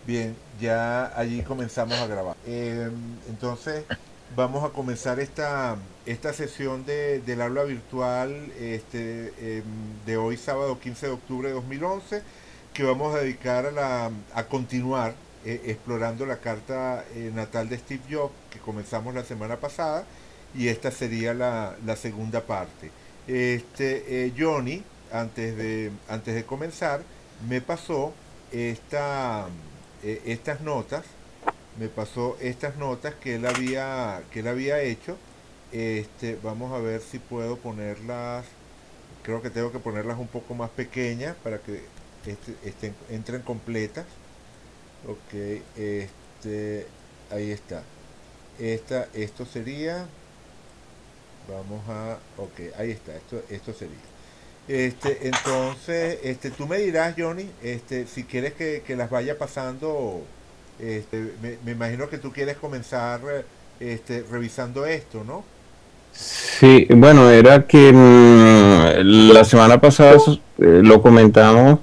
Bien, ya allí comenzamos a grabar. Entonces, vamos a comenzar esta sesión del aula virtual de hoy, sábado 15 de octubre de 2011, que vamos a dedicar a continuar explorando la carta natal de Steve Jobs, que comenzamos la semana pasada, y esta sería la segunda parte. Johnny, antes de comenzar, me pasó esta estas notas, me pasó estas notas que él había hecho. Vamos a ver si puedo ponerlas. Creo que tengo que ponerlas un poco más pequeñas para que entren completas. Ok, ahí está. Esto sería. Ok, ahí está. Esto sería. Entonces, tú me dirás, Johnny, si quieres que las vaya pasando. Me imagino que tú quieres comenzar revisando esto, ¿no? Sí, bueno, era que la semana pasada lo comentamos,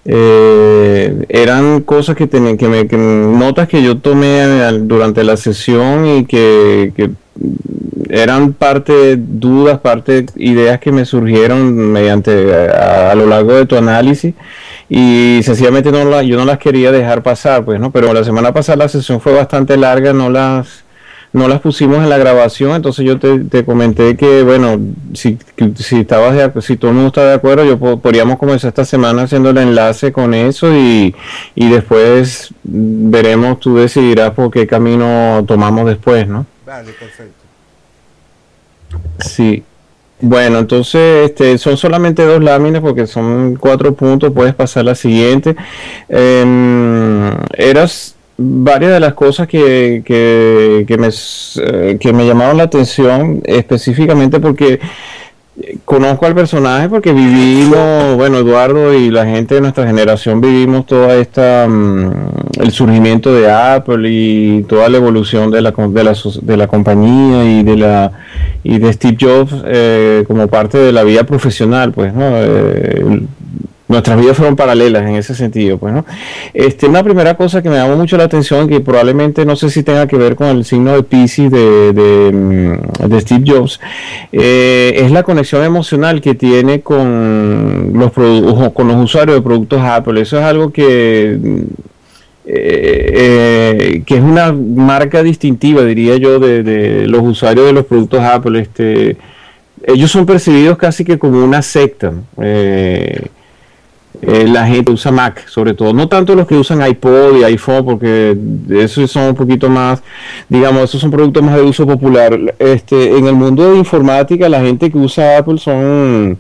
eran cosas que tenía notas que yo tomé durante la sesión y que eran parte dudas, parte ideas que me surgieron mediante a lo largo de tu análisis y sencillamente yo no las quería dejar pasar, pues, ¿no? Pero la semana pasada la sesión fue bastante larga, no las pusimos en la grabación, entonces yo te comenté que, bueno, si todo el mundo está de acuerdo, podríamos comenzar esta semana haciendo el enlace con eso y después veremos, tú decidirás por qué camino tomamos después, ¿no? Vale, perfecto. Sí. Bueno, entonces son solamente dos láminas porque son 4 puntos, puedes pasar la siguiente. Eras varias de las cosas que me llamaron la atención específicamente porque conozco al personaje porque vivimos, bueno, Eduardo y la gente de nuestra generación vivimos toda el surgimiento de Apple y toda la evolución de la compañía y de Steve Jobs como parte de la vida profesional, pues, ¿no? Nuestras vidas fueron paralelas en ese sentido, pues, ¿no? Una primera cosa que me llamó mucho la atención, que probablemente no sé si tenga que ver con el signo de Pisces de Steve Jobs, es la conexión emocional que tiene con los usuarios de productos Apple. Eso es algo que es una marca distintiva, diría yo, de los usuarios de los productos Apple. Ellos son percibidos casi que como una secta, ¿no? La gente usa Mac, sobre todo, no tanto los que usan iPod y iPhone, porque esos son un poquito más, digamos, esos son productos más de uso popular. En el mundo de informática, la gente que usa Apple son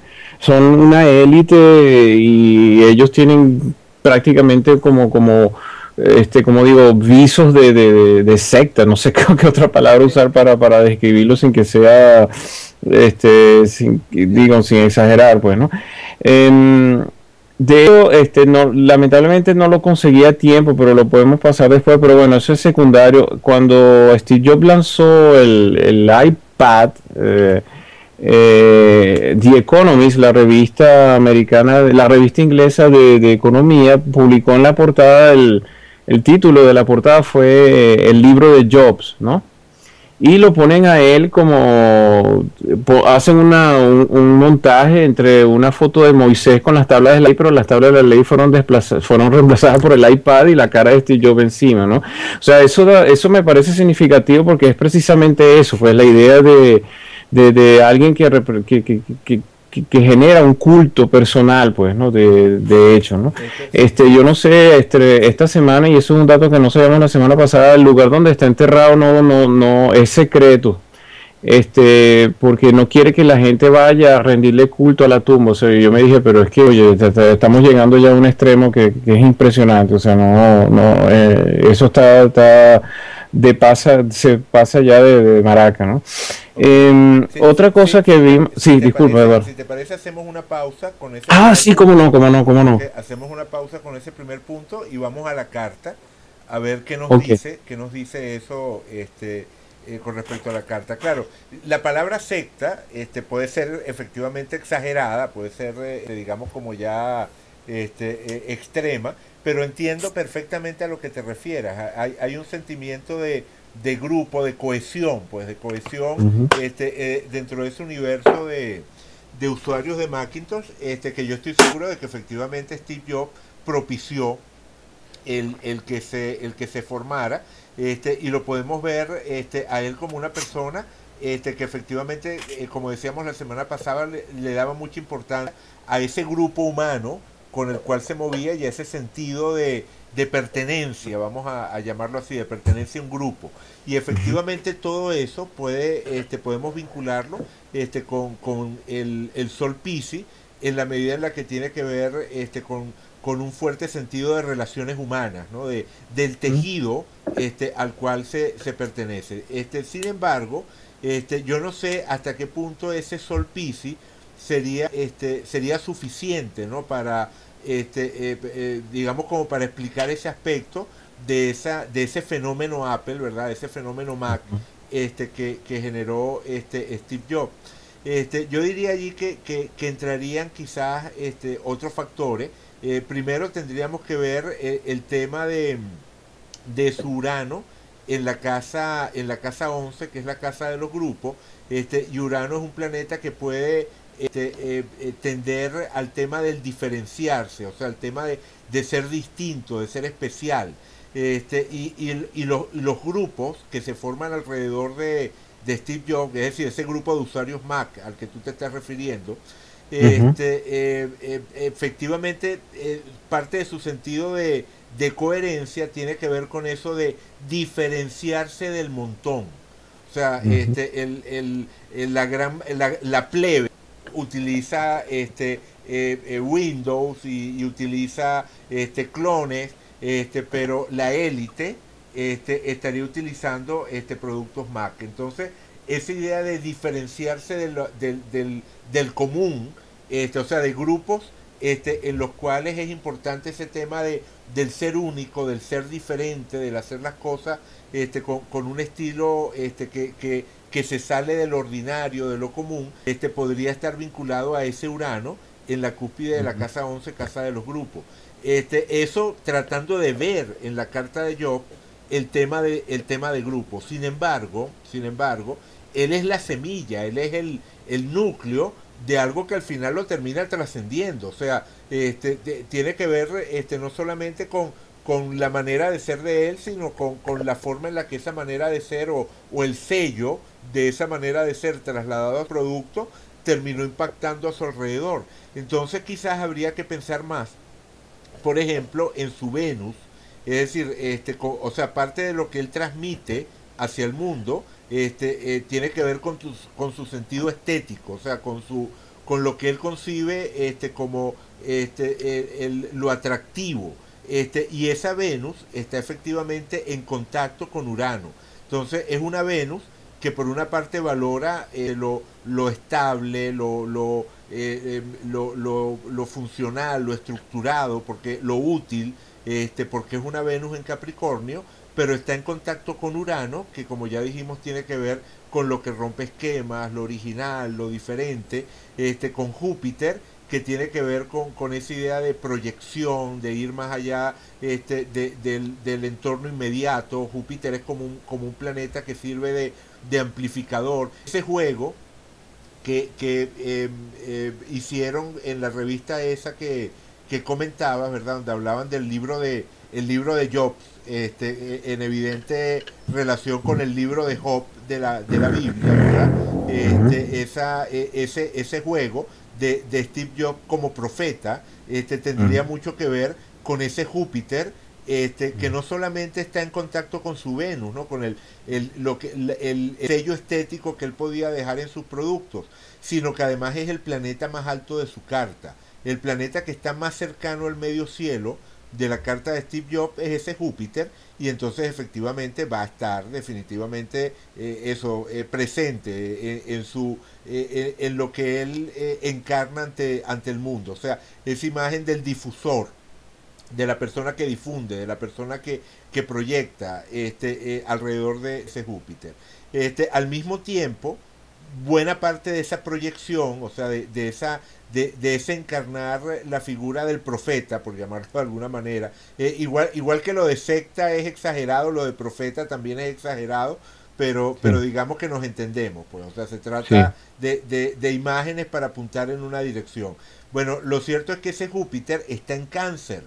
una élite y ellos tienen prácticamente como digo, visos de secta, no sé qué otra palabra usar para describirlo sin que sea, sin exagerar, pues, ¿no? Eh, de hecho, no, lamentablemente no lo conseguí a tiempo, pero lo podemos pasar después. Pero bueno, eso es secundario. Cuando Steve Jobs lanzó el iPad, The Economist, la revista americana, la revista inglesa de economía, publicó en la portada el título de la portada fue el libro de Jobs, ¿no? Y lo ponen a él hacen un montaje entre una foto de Moisés con las tablas de la ley, pero las tablas de la ley fueron reemplazadas por el iPad y la cara de Steve Jobs encima, ¿no? O sea, eso me parece significativo porque es precisamente eso, pues la idea de alguien que genera un culto personal, pues, ¿no? De hecho, ¿no? Sí. Yo no sé, esta semana, y eso es un dato que no sabíamos la semana pasada, el lugar donde está enterrado no es secreto. Porque no quiere que la gente vaya a rendirle culto a la tumba. O sea, yo me dije, pero es que, oye, estamos llegando ya a un extremo que es impresionante. O sea, eso se pasa ya de maraca, ¿no? Ok. Otra cosa que vi, sí, disculpa, Eduardo. Si te parece, hacemos una pausa con ese Ah, primer sí, cómo punto. no, cómo no, cómo Ok, no. hacemos una pausa con ese primer punto y vamos a la carta a ver Ok. qué nos dice eso con respecto a la carta. Claro, la palabra secta puede ser efectivamente exagerada, puede ser, digamos, como ya extrema, pero entiendo perfectamente a lo que te refieres. Hay un sentimiento de grupo, de cohesión, pues de cohesión Ujú. dentro de ese universo de usuarios de Macintosh, que yo estoy seguro de que efectivamente Steve Jobs propició el que se formara, y lo podemos ver a él como una persona que efectivamente, como decíamos la semana pasada, le daba mucha importancia a ese grupo humano con el cual se movía y a ese sentido de pertenencia, vamos a llamarlo así, de pertenencia a un grupo. Y Ujú. efectivamente todo eso podemos vincularlo con el Sol Pisi en la medida en la que tiene que ver con un fuerte sentido de relaciones humanas, ¿no? Del Ujú. tejido al cual se pertenece. Sin embargo, yo no sé hasta qué punto ese Sol Pisi sería suficiente, ¿no? Para, digamos, como para explicar ese aspecto de ese fenómeno Apple, ¿verdad? Ese fenómeno Mac que generó Steve Jobs. Yo diría allí que entrarían quizás otros factores. Primero tendríamos que ver el tema de su Urano en la casa 11, que es la casa de los grupos. Y Urano es un planeta que puede tender al tema del diferenciarse, o sea, al tema de ser distinto, de ser especial. Los grupos que se forman alrededor de Steve Jobs, es decir, ese grupo de usuarios Mac al que tú te estás refiriendo, Ujú. efectivamente, parte de su sentido de coherencia tiene que ver con eso de diferenciarse del montón. O sea, Ujú. la plebe utiliza Windows y utiliza clones, pero la élite estaría utilizando productos Mac. Entonces, esa idea de diferenciarse del común, o sea, de grupos en los cuales es importante ese tema del ser único, del ser diferente, del hacer las cosas con un estilo que se sale del ordinario, de lo común, podría estar vinculado a ese Urano en la cúspide de la Ujú. casa 11, casa de los grupos. Eso tratando de ver en la carta de Job el tema de grupo. Sin embargo, él es la semilla, él es el núcleo de algo que al final lo termina trascendiendo. O sea, tiene que ver no solamente con la manera de ser de él, sino con la forma en la que esa manera de ser o el sello de esa manera de ser trasladado al producto terminó impactando a su alrededor. Entonces quizás habría que pensar más, por ejemplo, en su Venus, es decir, o sea, parte de lo que él transmite hacia el mundo, tiene que ver con su sentido estético, o sea, con lo que él concibe como lo atractivo. Y esa Venus está efectivamente en contacto con Urano. Entonces es una Venus que por una parte valora lo estable, lo funcional, lo estructurado, porque lo útil, porque es una Venus en Capricornio, pero está en contacto con Urano, que como ya dijimos tiene que ver con lo que rompe esquemas, lo original, lo diferente, con Júpiter, que tiene que ver con esa idea de proyección, de ir más allá del entorno inmediato. Júpiter es como un planeta que sirve de amplificador. Ese juego que hicieron en la revista esa que comentabas, ¿verdad? Donde hablaban el libro de Jobs, en evidente relación con el libro de Job de la Biblia, ¿verdad? Ujú. Ese juego de Steve Jobs como profeta tendría Ujú. mucho que ver con ese Júpiter que no solamente está en contacto con su Venus, ¿no? Con el sello estético que él podía dejar en sus productos, sino que además es el planeta más alto de su carta. El planeta que está más cercano al medio cielo de la carta de Steve Jobs es ese Júpiter, y entonces efectivamente va a estar definitivamente presente en lo que él encarna ante el mundo. O sea, esa imagen del difusor, de la persona que difunde, de la persona que proyecta alrededor de ese Júpiter. Al mismo tiempo, buena parte de esa proyección, o sea, de ese encarnar la figura del profeta, por llamarlo de alguna manera, igual que lo de secta es exagerado, lo de profeta también es exagerado, pero Sí, digamos que nos entendemos, pues, o sea, se sí. trata de imágenes para apuntar en una dirección. Bueno, lo cierto es que ese Júpiter está en Cáncer,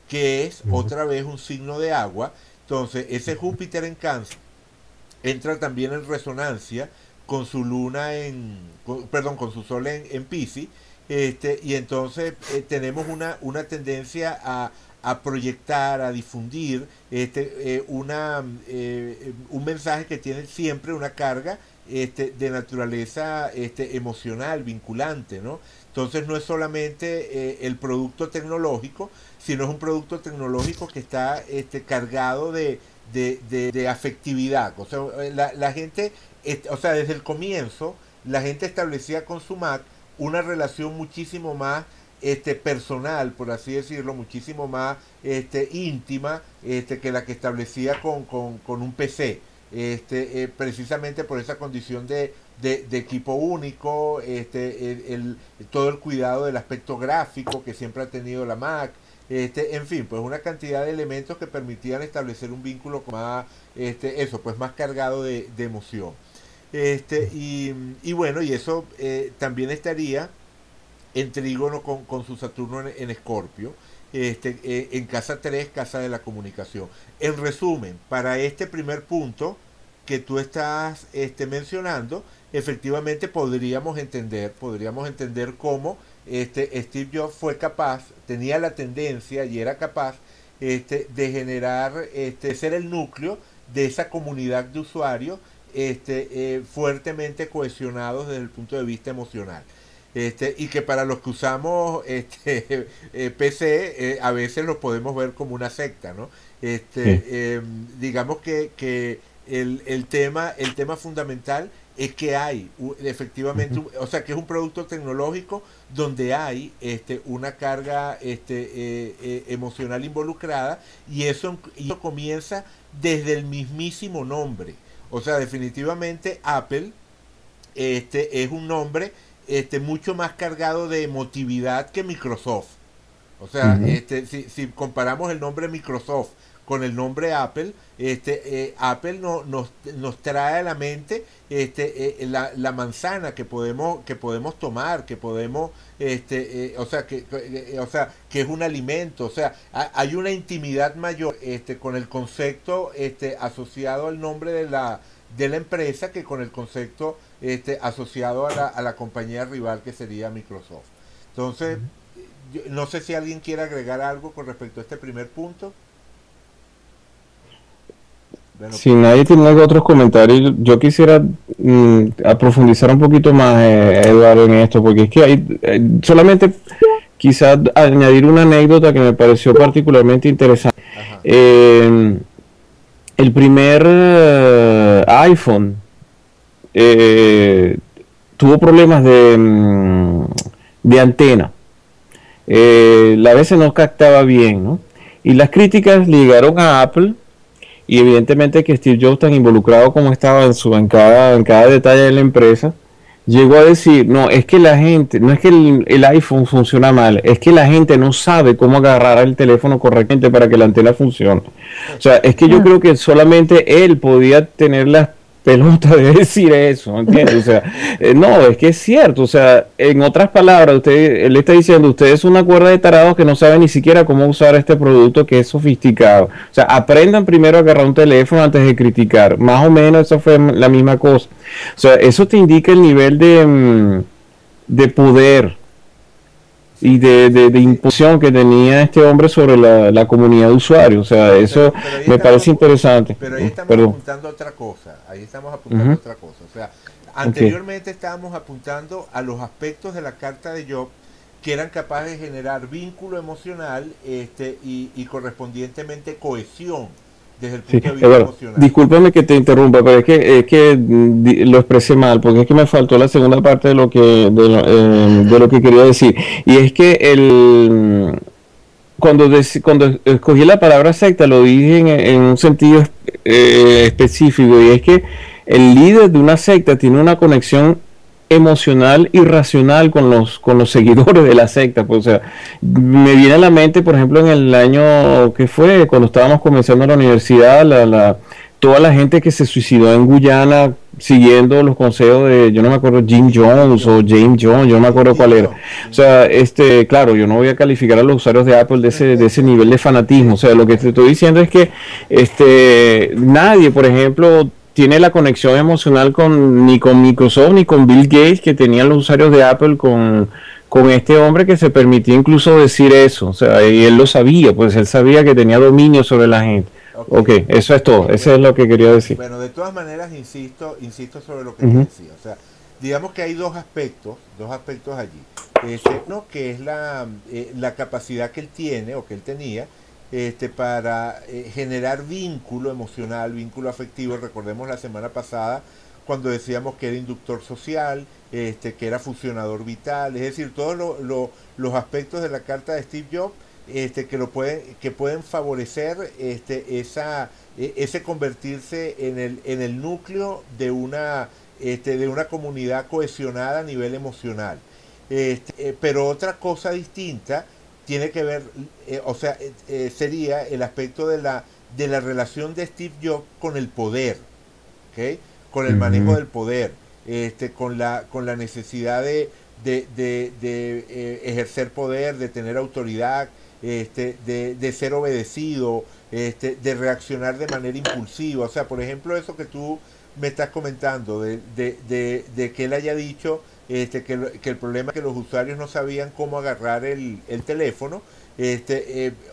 que es Ujú. otra vez un signo de agua. Entonces, ese Júpiter en Cáncer entra también en resonancia con su luna perdón, con su sol en Piscis, y entonces tenemos una tendencia a proyectar, a difundir un mensaje que tiene siempre una carga de naturaleza emocional, vinculante, ¿no? Entonces no es solamente el producto tecnológico, sino es un producto tecnológico que está cargado de afectividad. O sea, la gente, o sea, desde el comienzo, la gente establecía con su Mac una relación muchísimo más personal, por así decirlo, muchísimo más íntima que la que establecía con un PC. Precisamente por esa condición de equipo único, todo el cuidado del aspecto gráfico que siempre ha tenido la Mac, en fin, pues una cantidad de elementos que permitían establecer un vínculo más, eso, pues más cargado de emoción. Y bueno, y eso también estaría en trígono con su Saturno en Escorpio, en casa 3 casa de la comunicación. En resumen, para este primer punto que tú estás mencionando, efectivamente podríamos entender cómo Steve Jobs fue capaz, tenía la tendencia y era capaz de generar, ser el núcleo de esa comunidad de usuarios fuertemente cohesionados desde el punto de vista emocional. Y que para los que usamos PC a veces lo podemos ver como una secta, ¿no? Sí. Digamos que el tema fundamental es que hay efectivamente, Ujú. o sea, que es un producto tecnológico donde hay una carga emocional involucrada, y eso comienza desde el mismísimo nombre. O sea, definitivamente Apple es un nombre mucho más cargado de emotividad que Microsoft. O sea, Ujú. si comparamos el nombre Microsoft con el nombre Apple, Apple nos trae a la mente la manzana que podemos tomar, que podemos, o sea, que es un alimento. O sea, hay una intimidad mayor con el concepto asociado al nombre de la empresa que con el concepto asociado a la compañía rival que sería Microsoft. Entonces, yo no sé si alguien quiere agregar algo con respecto a este primer punto. Bueno, Si nadie tiene otros comentarios, yo quisiera a profundizar un poquito más, Eduardo, en esto, porque es que hay, solamente quizás añadir una anécdota que me pareció particularmente interesante. ajá, Eh, el primer iPhone eh, tuvo problemas de antena. La veces no captaba bien, ¿no? Y las críticas llegaron a Apple, y evidentemente que Steve Jobs, tan involucrado como estaba en cada detalle de la empresa, llegó a decir, no, es que la gente, no es que el iPhone funciona mal, es que la gente no sabe cómo agarrar el teléfono correctamente para que la antena funcione. O sea, es que yo creo que solamente él podía tener las pelotas de decir eso, ¿entiendes? O sea, no, es que es cierto, o sea, en otras palabras, usted, él le está diciendo, usted es una cuerda de tarados que no sabe ni siquiera cómo usar este producto que es sofisticado. O sea, aprendan primero a agarrar un teléfono antes de criticar. Más o menos eso fue la misma cosa. O sea, eso te indica el nivel de poder y de sí, imposición que tenía este hombre sobre la comunidad de usuarios. O sea, eso pero ahí me estamos parece interesante. pero ahí estamos Perdón. apuntando a otra cosa, ahí estamos Uh apuntando a -huh. otra cosa. O sea, Ok. anteriormente estábamos apuntando a los aspectos de la carta de Job que eran capaces de generar vínculo emocional y correspondientemente cohesión desde el Sí, punto de vista Eduardo, emocional. discúlpame que te interrumpa, pero es que lo expresé mal, porque es que me faltó la segunda parte de lo que quería decir. Y es que cuando escogí la palabra secta lo dije en un sentido específico, y es que el líder de una secta tiene una conexión emocional y racional con los seguidores de la secta. Pues, o sea, me viene a la mente, por ejemplo, en el año que fue, cuando estábamos comenzando la universidad, toda la gente que se suicidó en Guyana siguiendo los consejos de, yo no me acuerdo, Jim Jones o James Jones, yo no me acuerdo cuál era. O sea, claro, yo no voy a calificar a los usuarios de Apple de ese nivel de fanatismo. O sea, lo que te estoy diciendo es que nadie, por ejemplo, tiene la conexión emocional ni con Microsoft ni con Bill Gates que tenían los usuarios de Apple con este hombre que se permitía incluso decir eso. O sea, y él lo sabía, pues él sabía que tenía dominio sobre la gente. Ok, eso es todo, eso es lo que quería decir. Bueno, de todas maneras, insisto sobre lo que te decía. O sea, digamos que hay dos aspectos allí. Uno que es la capacidad que él tiene o que él tenía para generar vínculo emocional, vínculo afectivo. Recordemos la semana pasada cuando decíamos que era inductor social, que era fusionador vital, es decir, todos los aspectos de la carta de Steve Jobs que pueden favorecer ese convertirse en el núcleo de una comunidad cohesionada a nivel emocional. Pero otra cosa distinta tiene que ver, sería el aspecto de la relación de Steve Jobs con el poder, ¿okay? Con el manejo del poder, con la necesidad de ejercer poder, de tener autoridad, de ser obedecido, de reaccionar de manera impulsiva. O sea, por ejemplo, eso que tú me estás comentando, de que él haya dicho que el problema es que los usuarios no sabían cómo agarrar el teléfono,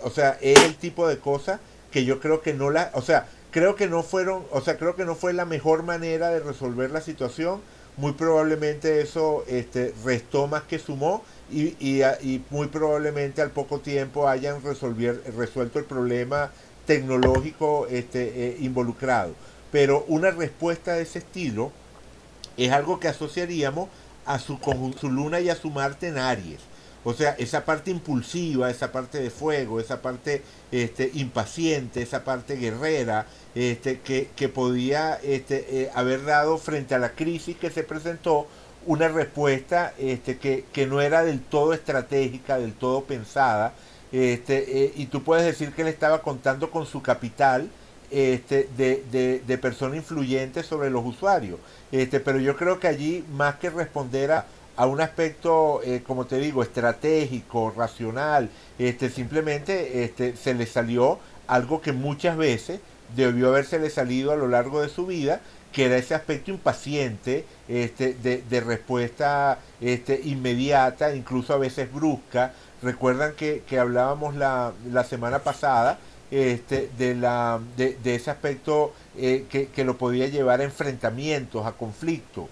o sea, es el tipo de cosas que yo creo que creo que no fue la mejor manera de resolver la situación. Muy probablemente eso restó más que sumó y muy probablemente al poco tiempo hayan resuelto el problema tecnológico involucrado. Pero una respuesta de ese estilo es algo que asociaríamos a su Luna y a su Marte en Aries. O sea, esa parte impulsiva, esa parte de fuego, esa parte impaciente, esa parte guerrera, que podía haber dado frente a la crisis que se presentó una respuesta que no era del todo estratégica, del todo pensada, y tú puedes decir que él estaba contando con su capital de persona influyente sobre los usuarios. Pero yo creo que allí, más que responder a un aspecto, como te digo, estratégico, racional, simplemente se le salió algo que muchas veces debió habérsele salido a lo largo de su vida, que era ese aspecto impaciente, de respuesta inmediata, incluso a veces brusca. Recuerdan que hablábamos la semana pasada de ese aspecto que lo podía llevar a enfrentamientos, a conflictos.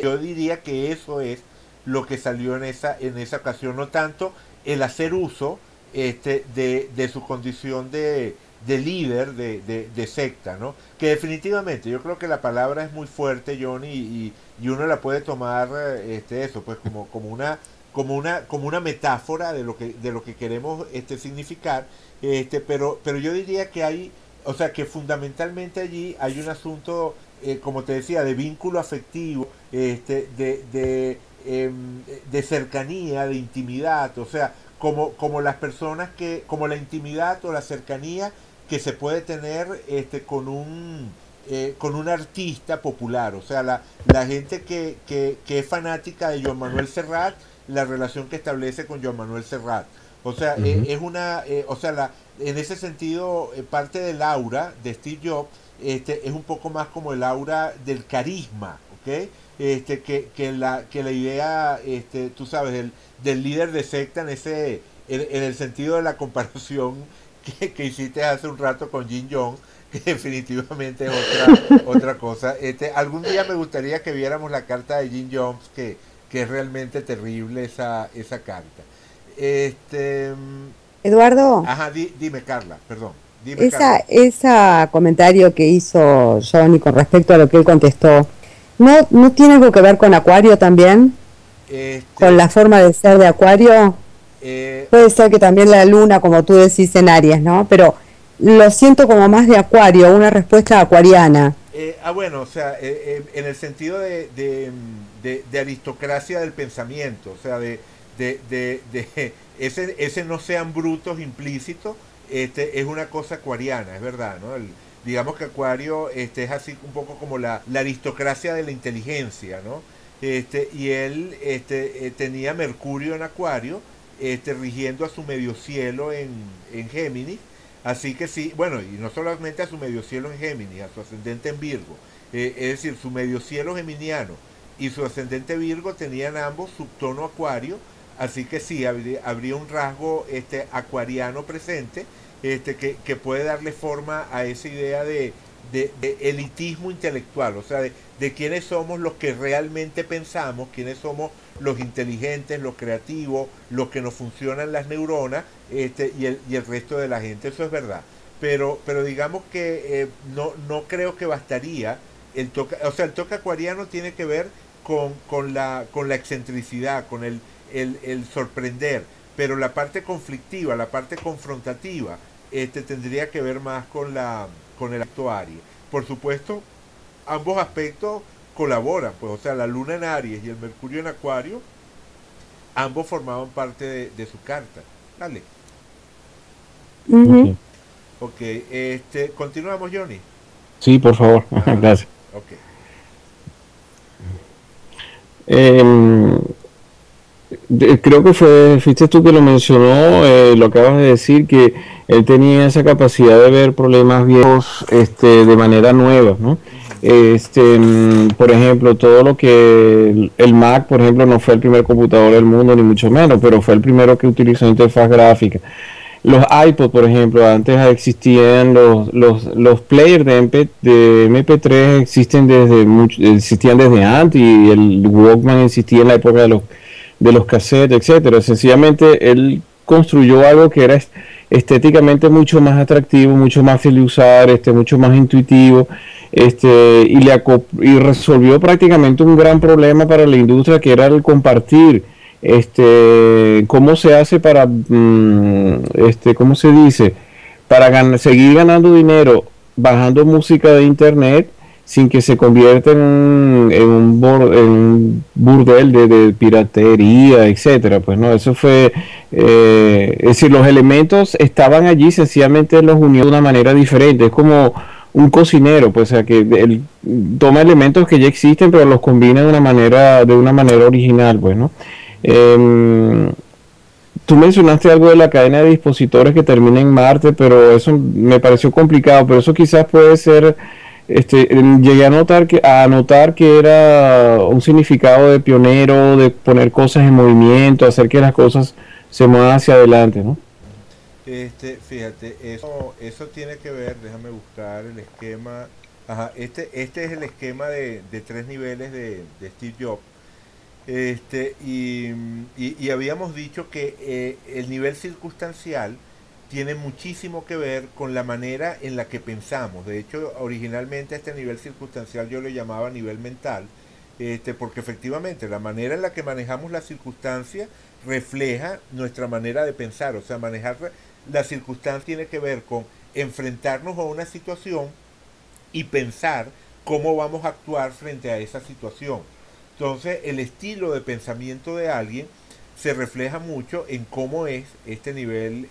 Yo diría que eso es lo que salió en esa ocasión, no tanto el hacer uso de su condición de líder de secta, ¿no? Que definitivamente yo creo que la palabra es muy fuerte, Johnny, y uno la puede tomar eso pues como una metáfora de lo que queremos significar, pero yo diría que o sea, que fundamentalmente allí hay un asunto, como te decía, de vínculo afectivo, de cercanía, de intimidad. O sea, como las personas como la intimidad o la cercanía que se puede tener con un artista popular. O sea, la gente que es fanática de Joan Manuel Serrat, la relación que establece con Joan Manuel Serrat. O sea, es una, en ese sentido, parte del aura de Steve Jobs es un poco más como el aura del carisma, ¿ok? Que la idea, tú sabes, del líder de secta en el sentido de la comparación que hiciste hace un rato con Jim Jones, que definitivamente es otra cosa. Algún día me gustaría que viéramos la carta de Jim Jones, que es realmente terrible esa carta. Eduardo. Ajá, dime Carla, perdón. Ese comentario que hizo Johnny con respecto a lo que él contestó, ¿no tiene algo que ver con Acuario también? ¿Con la forma de ser de Acuario? Puede ser que también la luna, como tú decís, en Aries, ¿no? Pero lo siento como más de Acuario, una respuesta acuariana. Bueno, o sea, en el sentido de aristocracia del pensamiento, o sea, ese no sean brutos implícitos, es una cosa acuariana, es verdad, ¿no? Digamos que Acuario es así un poco como la aristocracia de la inteligencia, ¿no? Y él tenía Mercurio en Acuario, rigiendo a su medio cielo en Géminis. Así que sí, bueno, y no solamente a su medio cielo en Géminis, a su ascendente en Virgo. Es decir, su medio cielo geminiano y su ascendente Virgo tenían ambos subtono Acuario. Así que sí, habría un rasgo acuariano presente, que puede darle forma a esa idea de elitismo intelectual, o sea, de quiénes somos los que realmente pensamos, quiénes somos los inteligentes, los creativos, los que nos funcionan las neuronas, y el resto de la gente. Eso es verdad. Pero digamos que no creo que bastaría o sea, el toque acuariano tiene que ver con la excentricidad, con el sorprender, pero la parte conflictiva, la parte confrontativa, tendría que ver más con el acto Aries. Por supuesto, ambos aspectos colaboran, pues, o sea, la luna en Aries y el Mercurio en Acuario, ambos formaban parte de su carta. Dale. Ujú. Ok, continuamos, Johnny. Sí, por favor. Gracias. Ok. Em, Creo que fuiste tú que lo mencionó, lo acabas de decir, que él tenía esa capacidad de ver problemas viejos de manera nueva, ¿no? Ujú. Por ejemplo, todo lo que el Mac, por ejemplo, no fue el primer computador del mundo, ni mucho menos, pero fue el primero que utilizó interfaz gráfica. Los iPod, por ejemplo, antes existían los players de MP3 existían desde antes, y el Walkman existía en la época de los cassettes, etcétera. Sencillamente él construyó algo que era estéticamente mucho más atractivo, mucho más fácil de usar, mucho más intuitivo, y resolvió prácticamente un gran problema para la industria, que era el compartir. ¿Cómo se hace para, cómo se dice? Para seguir ganando dinero bajando música de internet sin que se convierta en un burdel de piratería, etcétera. Pues no, eso fue, es decir, los elementos estaban allí, sencillamente los unió de una manera diferente. Es como un cocinero, pues, o sea, que él toma elementos que ya existen, pero los combina de una manera original, pues, ¿no? Eh, Tú mencionaste algo de la cadena de dispositores que termina en Marte, pero eso me pareció complicado, pero eso quizás puede ser, llegué a notar que era un significado de pionero, de poner cosas en movimiento, hacer que las cosas se muevan hacia adelante, ¿no? Fíjate, eso tiene que ver, déjame buscar el esquema. Ajá, este es el esquema de tres niveles de Steve Jobs. Y habíamos dicho que el nivel circunstancial tiene muchísimo que ver con la manera en la que pensamos. De hecho, originalmente este nivel circunstancial yo lo llamaba nivel mental, porque efectivamente la manera en la que manejamos la circunstancia refleja nuestra manera de pensar. O sea, manejar la circunstancia tiene que ver con enfrentarnos a una situación y pensar cómo vamos a actuar frente a esa situación. Entonces, el estilo de pensamiento de alguien se refleja mucho en cómo es este nivel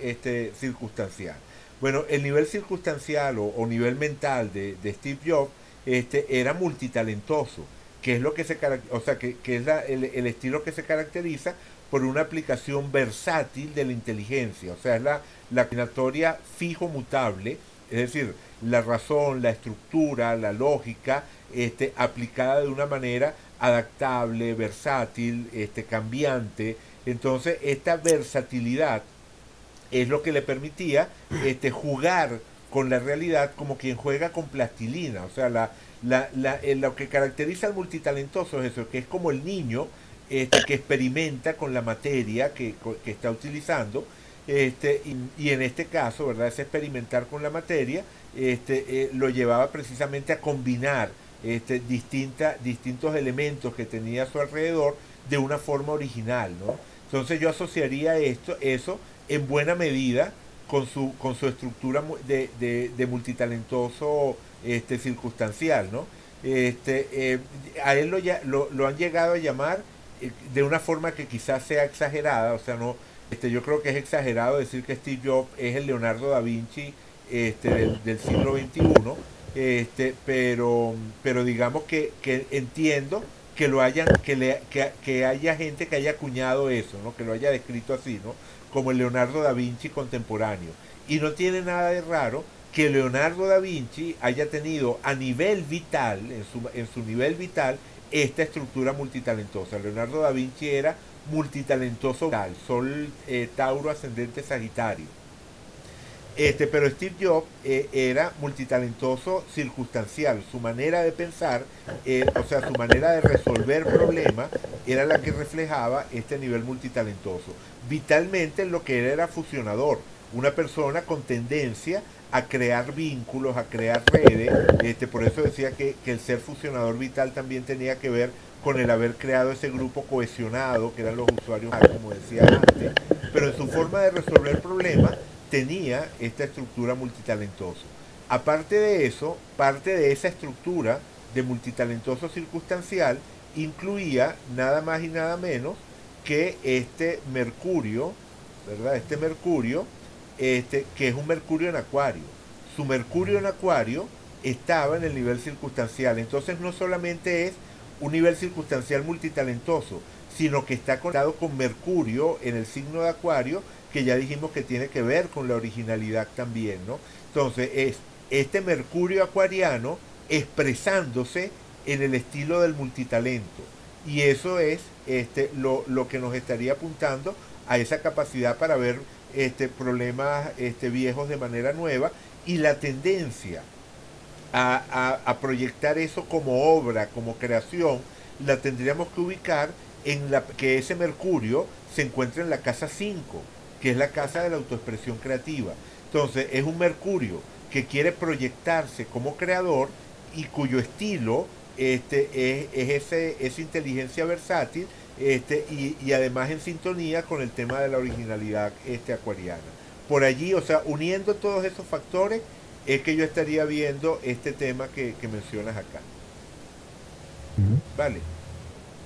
circunstancial. Bueno, el nivel circunstancial o nivel mental de Steve Jobs era multitalentoso, que es lo que o sea, que es el estilo que se caracteriza por una aplicación versátil de la inteligencia. O sea, es la combinatoria fijo mutable, es decir, la razón, la estructura, la lógica, aplicada de una manera adaptable, versátil, cambiante. Entonces, esta versatilidad es lo que le permitía jugar con la realidad como quien juega con plastilina. O sea, lo que caracteriza al multitalentoso es eso, que es como el niño que experimenta con la materia que está utilizando. Y en este caso, ¿verdad? Ese experimentar con la materia lo llevaba precisamente a combinar distintos elementos que tenía a su alrededor de una forma original, ¿no? Entonces yo asociaría eso en buena medida con su estructura de multitalentoso circunstancial, ¿no? A él lo han llegado a llamar de una forma que quizás sea exagerada, o sea, no, yo creo que es exagerado decir que Steve Jobs es el Leonardo da Vinci del siglo XXI, pero digamos que entiendo que lo hayan, que haya gente que haya acuñado eso, ¿no? Que lo haya descrito así, ¿no? Como el Leonardo da Vinci contemporáneo. Y no tiene nada de raro que Leonardo da Vinci haya tenido a nivel vital, en su nivel vital, esta estructura multitalentosa. Leonardo da Vinci era multitalentoso vital, Sol Tauro ascendente Sagitario. Pero Steve Jobs era multitalentoso circunstancial. Su manera de pensar, o sea, su manera de resolver problemas era la que reflejaba este nivel multitalentoso. Vitalmente lo que era fusionador, una persona con tendencia a crear vínculos, a crear redes. Por eso decía que el ser fusionador vital también tenía que ver con el haber creado ese grupo cohesionado, que eran los usuarios, como decía antes, pero en su forma de resolver problemas tenía esta estructura multitalentoso. Aparte de eso, parte de esa estructura de multitalentoso circunstancial incluía nada más y nada menos que este Mercurio, ¿verdad? Este Mercurio, que es un Mercurio en Acuario. Su Mercurio en Acuario estaba en el nivel circunstancial. Entonces no solamente es un nivel circunstancial multitalentoso, sino que está conectado con Mercurio en el signo de Acuario, que ya dijimos que tiene que ver con la originalidad también, ¿no? Entonces es este Mercurio acuariano expresándose en el estilo del multitalento. Y eso es lo que nos estaría apuntando a esa capacidad para ver problemas viejos de manera nueva, y la tendencia a proyectar eso como obra, como creación, la tendríamos que ubicar en que ese Mercurio se encuentra en la casa 5, que es la casa de la autoexpresión creativa. Entonces es un Mercurio que quiere proyectarse como creador y cuyo estilo es esa inteligencia versátil, y además en sintonía con el tema de la originalidad acuariana. Por allí, o sea, uniendo todos esos factores, es que yo estaría viendo este tema que mencionas acá. Vale.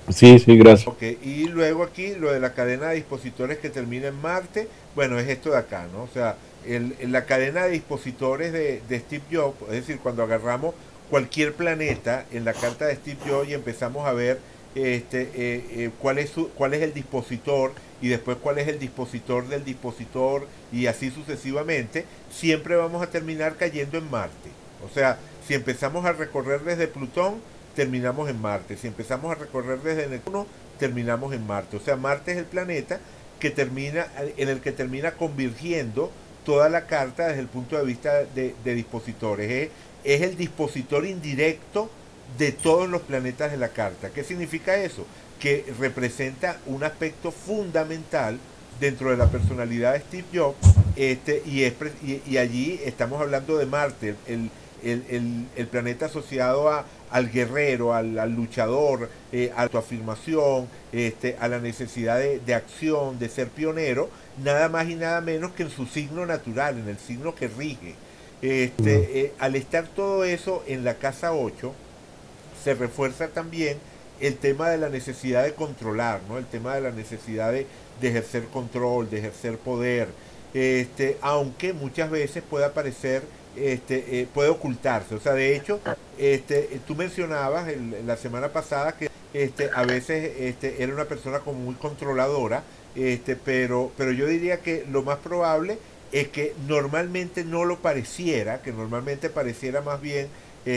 Sí, sí, gracias. Ok, y luego aquí lo de la cadena de dispositores que termina en Marte, bueno, es esto de acá, ¿no? O sea, la cadena de dispositores de Steve Jobs, es decir, cuando agarramos cualquier planeta en la carta de Steve Jobs y empezamos a ver cuál es el dispositor, y después cuál es el dispositor del dispositor, y así sucesivamente, siempre vamos a terminar cayendo en Marte. O sea, si empezamos a recorrer desde Plutón, terminamos en Marte. Si empezamos a recorrer desde Neptuno, terminamos en Marte. O sea, Marte es el planeta en el que termina convirtiendo toda la carta desde el punto de vista de dispositores. Es el dispositor indirecto de todos los planetas de la carta. ¿Qué significa eso? Que representa un aspecto fundamental dentro de la personalidad de Steve Jobs, y allí estamos hablando de Marte, el planeta asociado al guerrero, al luchador, a tu afirmación, a la necesidad de acción, de ser pionero, nada más y nada menos que en su signo natural, en el signo que rige. Al estar todo eso en la casa 8, se refuerza también el tema de la necesidad de controlar, ¿no? El tema de la necesidad de ejercer control, de ejercer poder, aunque muchas veces pueda parecer, puede ocultarse. O sea, de hecho, tú mencionabas la semana pasada que a veces era una persona como muy controladora, pero yo diría que lo más probable es que normalmente no lo pareciera, que normalmente pareciera más bien,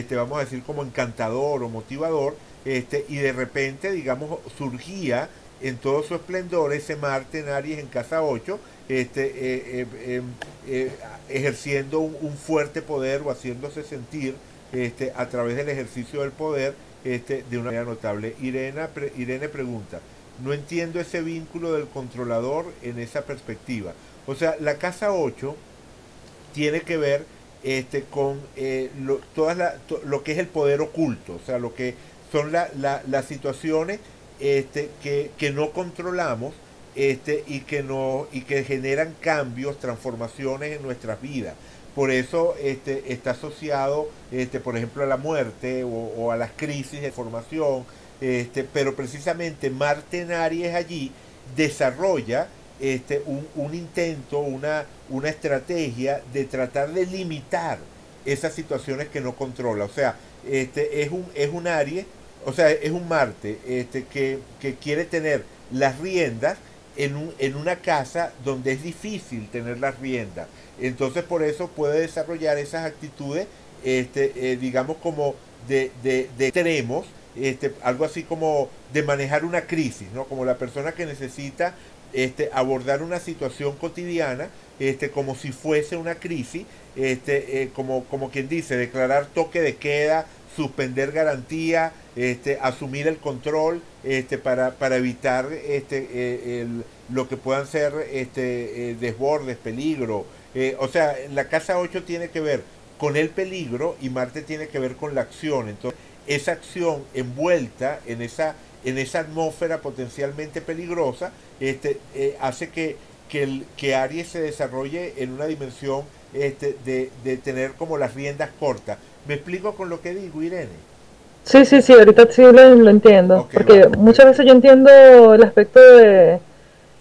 vamos a decir, como encantador o motivador, y de repente, digamos, surgía en todo su esplendor ese Marte en Aries en casa 8, ejerciendo un fuerte poder, o haciéndose sentir a través del ejercicio del poder, de una manera notable. Irene pregunta, no entiendo ese vínculo del controlador en esa perspectiva. O sea, la casa 8 tiene que ver con lo que es el poder oculto, o sea, lo que son las situaciones que no controlamos, y que generan cambios, transformaciones en nuestras vidas. Por eso está asociado, por ejemplo, a la muerte o a las crisis de formación, pero precisamente Marte en Aries allí desarrolla un intento, una estrategia de tratar de limitar esas situaciones que no controla. O sea, es un Aries, o sea, es un Marte que quiere tener las riendas en una casa donde es difícil tener las riendas. Entonces por eso puede desarrollar esas actitudes, digamos como de extremos, algo así como de manejar una crisis, ¿no? Como la persona que necesita abordar una situación cotidiana como si fuese una crisis, como quien dice, declarar toque de queda, suspender garantía, asumir el control para evitar lo que puedan ser desbordes, peligro. O sea, la casa 8 tiene que ver con el peligro y Marte tiene que ver con la acción. Entonces, esa acción envuelta en esa atmósfera potencialmente peligrosa hace que Aries se desarrolle en una dimensión de tener como las riendas cortas. ¿Me explico con lo que digo, Irene? Sí, sí, sí, ahorita sí lo entiendo, Okay, porque vale, muchas veces yo entiendo el aspecto de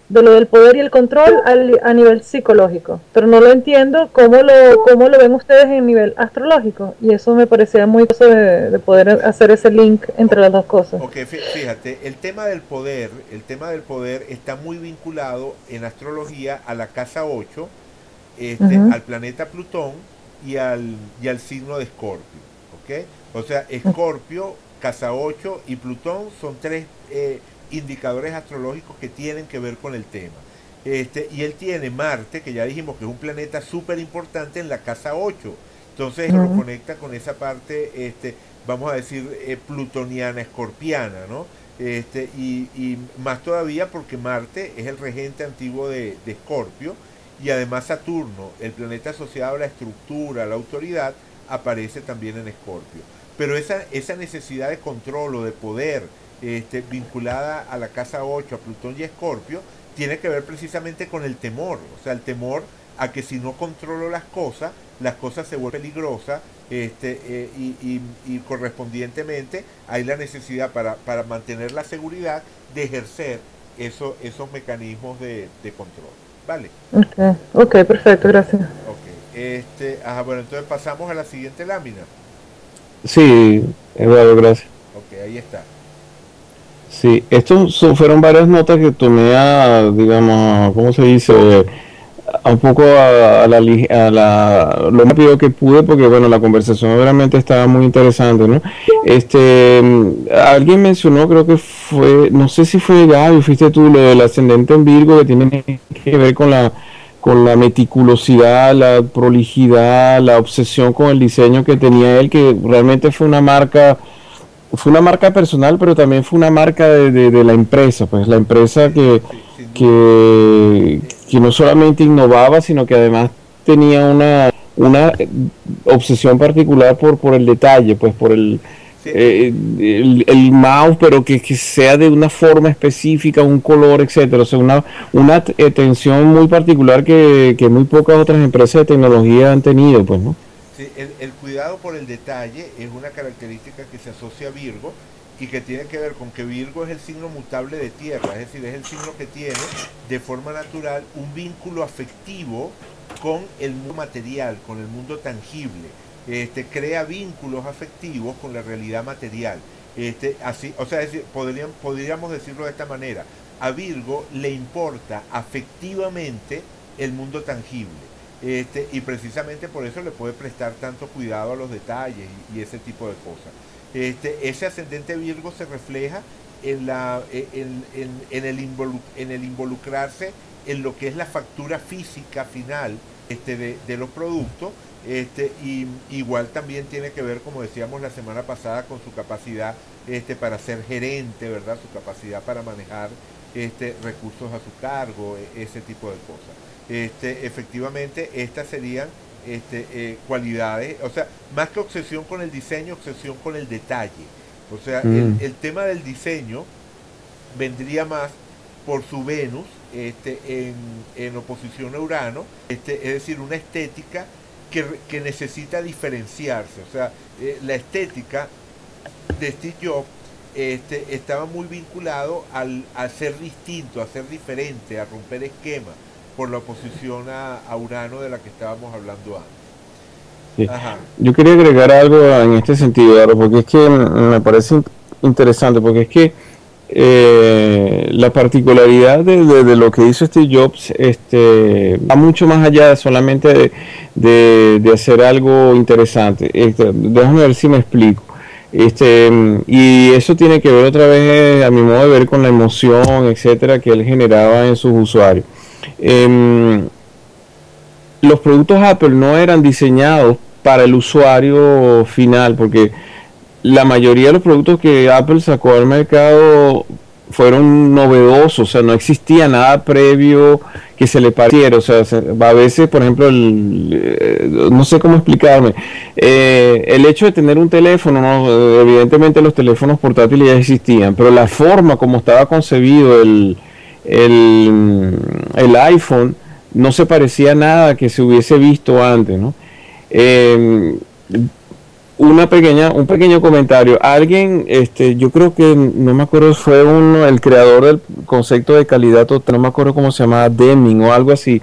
lo del poder y el control a nivel psicológico, pero no lo entiendo cómo lo ven ustedes en nivel astrológico, y eso me parecía muy cosa de poder hacer ese link entre las dos cosas. Ok, fíjate, el tema del poder está muy vinculado en astrología a la casa 8, al planeta Plutón y al signo de Escorpio, ¿ok? O sea, Escorpio, casa 8 y Plutón son tres indicadores astrológicos que tienen que ver con el tema. Y él tiene Marte, que ya dijimos que es un planeta súper importante en la casa 8. Entonces lo conecta con esa parte, vamos a decir, plutoniana, escorpiana, ¿no? Y más todavía porque Marte es el regente antiguo de Escorpio, y además Saturno, el planeta asociado a la estructura, a la autoridad, aparece también en Escorpio. Pero esa necesidad de control o de poder vinculada a la casa 8, a Plutón y a Escorpio, tiene que ver precisamente con el temor. O sea, el temor a que si no controlo las cosas se vuelven peligrosas, y correspondientemente hay la necesidad para mantener la seguridad de ejercer esos mecanismos de control. ¿Vale? Ok, perfecto, gracias. Ok, bueno, entonces pasamos a la siguiente lámina. Sí, Eduardo, gracias. Ok, ahí está. Sí, estos fueron varias notas que tomé digamos, ¿cómo se dice? Un poco lo más rápido que pude, porque bueno, la conversación realmente estaba muy interesante, ¿no? Alguien mencionó, creo que fue, no sé si fue Gaby, fuiste tú, lo del ascendente en Virgo, que tiene que ver con la meticulosidad, la prolijidad, la obsesión con el diseño que tenía él, que realmente fue una marca personal, pero también fue una marca de la empresa, pues la empresa que no solamente innovaba, sino que además tenía una obsesión particular por el detalle, pues por el mouse, pero que sea de una forma específica, un color, etcétera. O sea, una atención muy particular que muy pocas otras empresas de tecnología han tenido, pues, ¿no? Sí, el cuidado por el detalle es una característica que se asocia a Virgo y que tiene que ver con que Virgo es el signo mutable de tierra, es decir, es el signo que tiene de forma natural un vínculo afectivo con el mundo material, con el mundo tangible. Crea vínculos afectivos con la realidad material. Así, o sea, podríamos decirlo de esta manera. A Virgo le importa afectivamente el mundo tangible. Y precisamente por eso le puede prestar tanto cuidado a los detalles y ese tipo de cosas. Ese ascendente Virgo se refleja en el involucrarse en lo que es la factura física final de los productos, y igual también tiene que ver, como decíamos la semana pasada, con su capacidad para ser gerente, ¿verdad? Su capacidad para manejar recursos a su cargo, ese tipo de cosas. Efectivamente, estas serían cualidades, o sea, más que obsesión con el diseño, obsesión con el detalle. O sea, el tema del diseño vendría más por su Venus en oposición a Urano, es decir, una estética que necesita diferenciarse. O sea, la estética de Steve Jobs estaba muy vinculado a ser distinto, a ser diferente, a romper esquemas, por la oposición a Urano de la que estábamos hablando antes. Sí. Yo quería agregar algo en este sentido, Aro, porque es que me parece interesante, porque es que la particularidad de lo que hizo Steve Jobs va mucho más allá de solamente de hacer algo interesante. Déjame ver si me explico. Y eso tiene que ver otra vez, a mi modo de ver, con la emoción, etcétera, que él generaba en sus usuarios. Los productos Apple no eran diseñados para el usuario final, porque la mayoría de los productos que Apple sacó al mercado fueron novedosos, o sea, no existía nada previo que se le pareciera. O sea, a veces, por ejemplo, no sé cómo explicarme, el hecho de tener un teléfono, ¿no? Evidentemente los teléfonos portátiles ya existían, pero la forma como estaba concebido el iPhone no se parecía a nada que se hubiese visto antes, ¿no? Un pequeño comentario. Alguien, yo creo que, no me acuerdo, fue el creador del concepto de calidad total, no me acuerdo cómo se llamaba, Deming o algo así.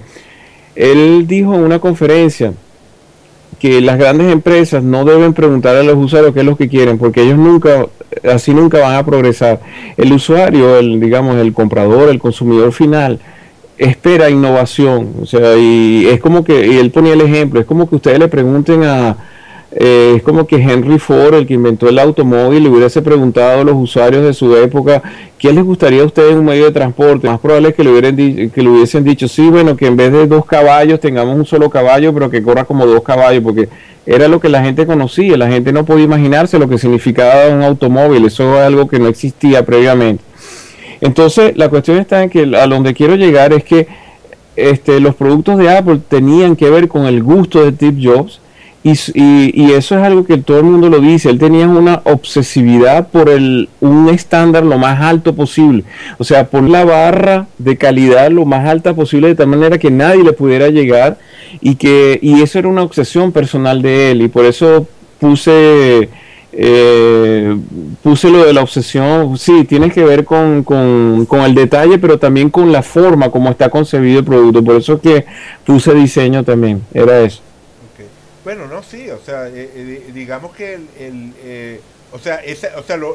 Él dijo en una conferencia que las grandes empresas no deben preguntar a los usuarios qué es lo que quieren, porque ellos nunca van a progresar. El usuario, digamos, el comprador, el consumidor final, espera innovación. O sea, y es como que, y él ponía el ejemplo, es como que ustedes le pregunten es como que Henry Ford, el que inventó el automóvil, le hubiese preguntado a los usuarios de su época qué les gustaría a ustedes en un medio de transporte. Más probable es que le hubiesen dicho, sí, bueno, que en vez de 2 caballos tengamos un solo caballo, pero que corra como 2 caballos, porque era lo que la gente conocía. La gente no podía imaginarse lo que significaba un automóvil. Eso es algo que no existía previamente. Entonces, la cuestión está en que a donde quiero llegar es que los productos de Apple tenían que ver con el gusto de Steve Jobs, y eso es algo que todo el mundo lo dice. Él tenía una obsesividad por un estándar lo más alto posible, o sea, por la barra de calidad lo más alta posible, de tal manera que nadie le pudiera llegar, y eso era una obsesión personal de él, y por eso puse lo de la obsesión. Sí, tiene que ver con el detalle, pero también con la forma como está concebido el producto. Por eso que puse diseño también, era eso. Okay. Bueno, no, sí, o sea, digamos que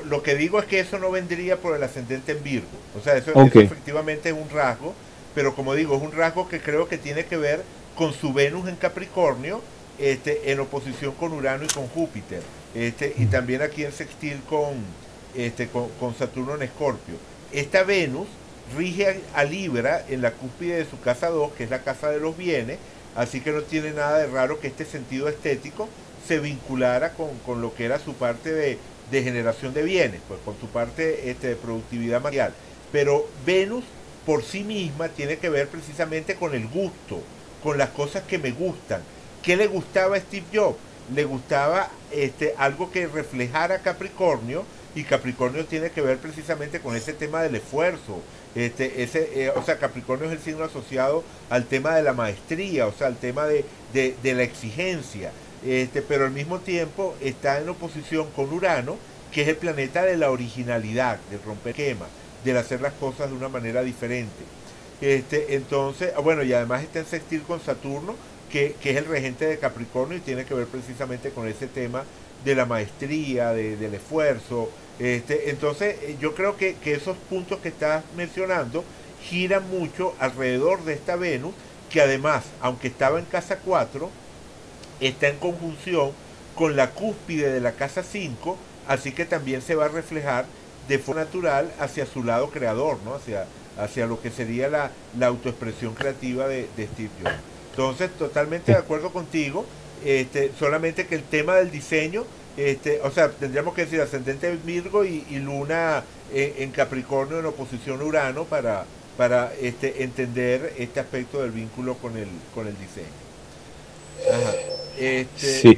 lo que digo es que eso no vendría por el ascendente en Virgo. O sea, eso efectivamente es un rasgo, pero como digo, es un rasgo que creo que tiene que ver con su Venus en Capricornio, en oposición con Urano y con Júpiter. Y también aquí en sextil con Saturno en Escorpio. Esta Venus rige a Libra en la cúspide de su casa 2, que es la casa de los bienes, así que no tiene nada de raro que este sentido estético se vinculara con lo que era su parte de generación de bienes, pues con su parte de productividad material. Pero Venus por sí misma tiene que ver precisamente con el gusto, con las cosas que me gustan. ¿Qué le gustaba a Steve Jobs? Le gustaba algo que reflejara Capricornio, y Capricornio tiene que ver precisamente con ese tema del esfuerzo. O sea, Capricornio es el signo asociado al tema de la maestría, o sea, al tema de la exigencia, pero al mismo tiempo está en oposición con Urano, que es el planeta de la originalidad, del romper esquemas, del hacer las cosas de una manera diferente. Entonces, bueno, y además está en sextil con Saturno, que es el regente de Capricornio, y tiene que ver precisamente con ese tema de la maestría, del esfuerzo. Entonces yo creo que esos puntos que estás mencionando giran mucho alrededor de esta Venus, que además, aunque estaba en casa 4, está en conjunción con la cúspide de la casa 5, así que también se va a reflejar de forma natural hacia su lado creador, ¿no? hacia lo que sería la autoexpresión creativa de Steve Jobs. Entonces, totalmente de acuerdo contigo, solamente que el tema del diseño, o sea, tendríamos que decir ascendente Virgo y Luna en Capricornio en oposición a Urano para entender este aspecto del vínculo con el diseño. Ajá. Sí.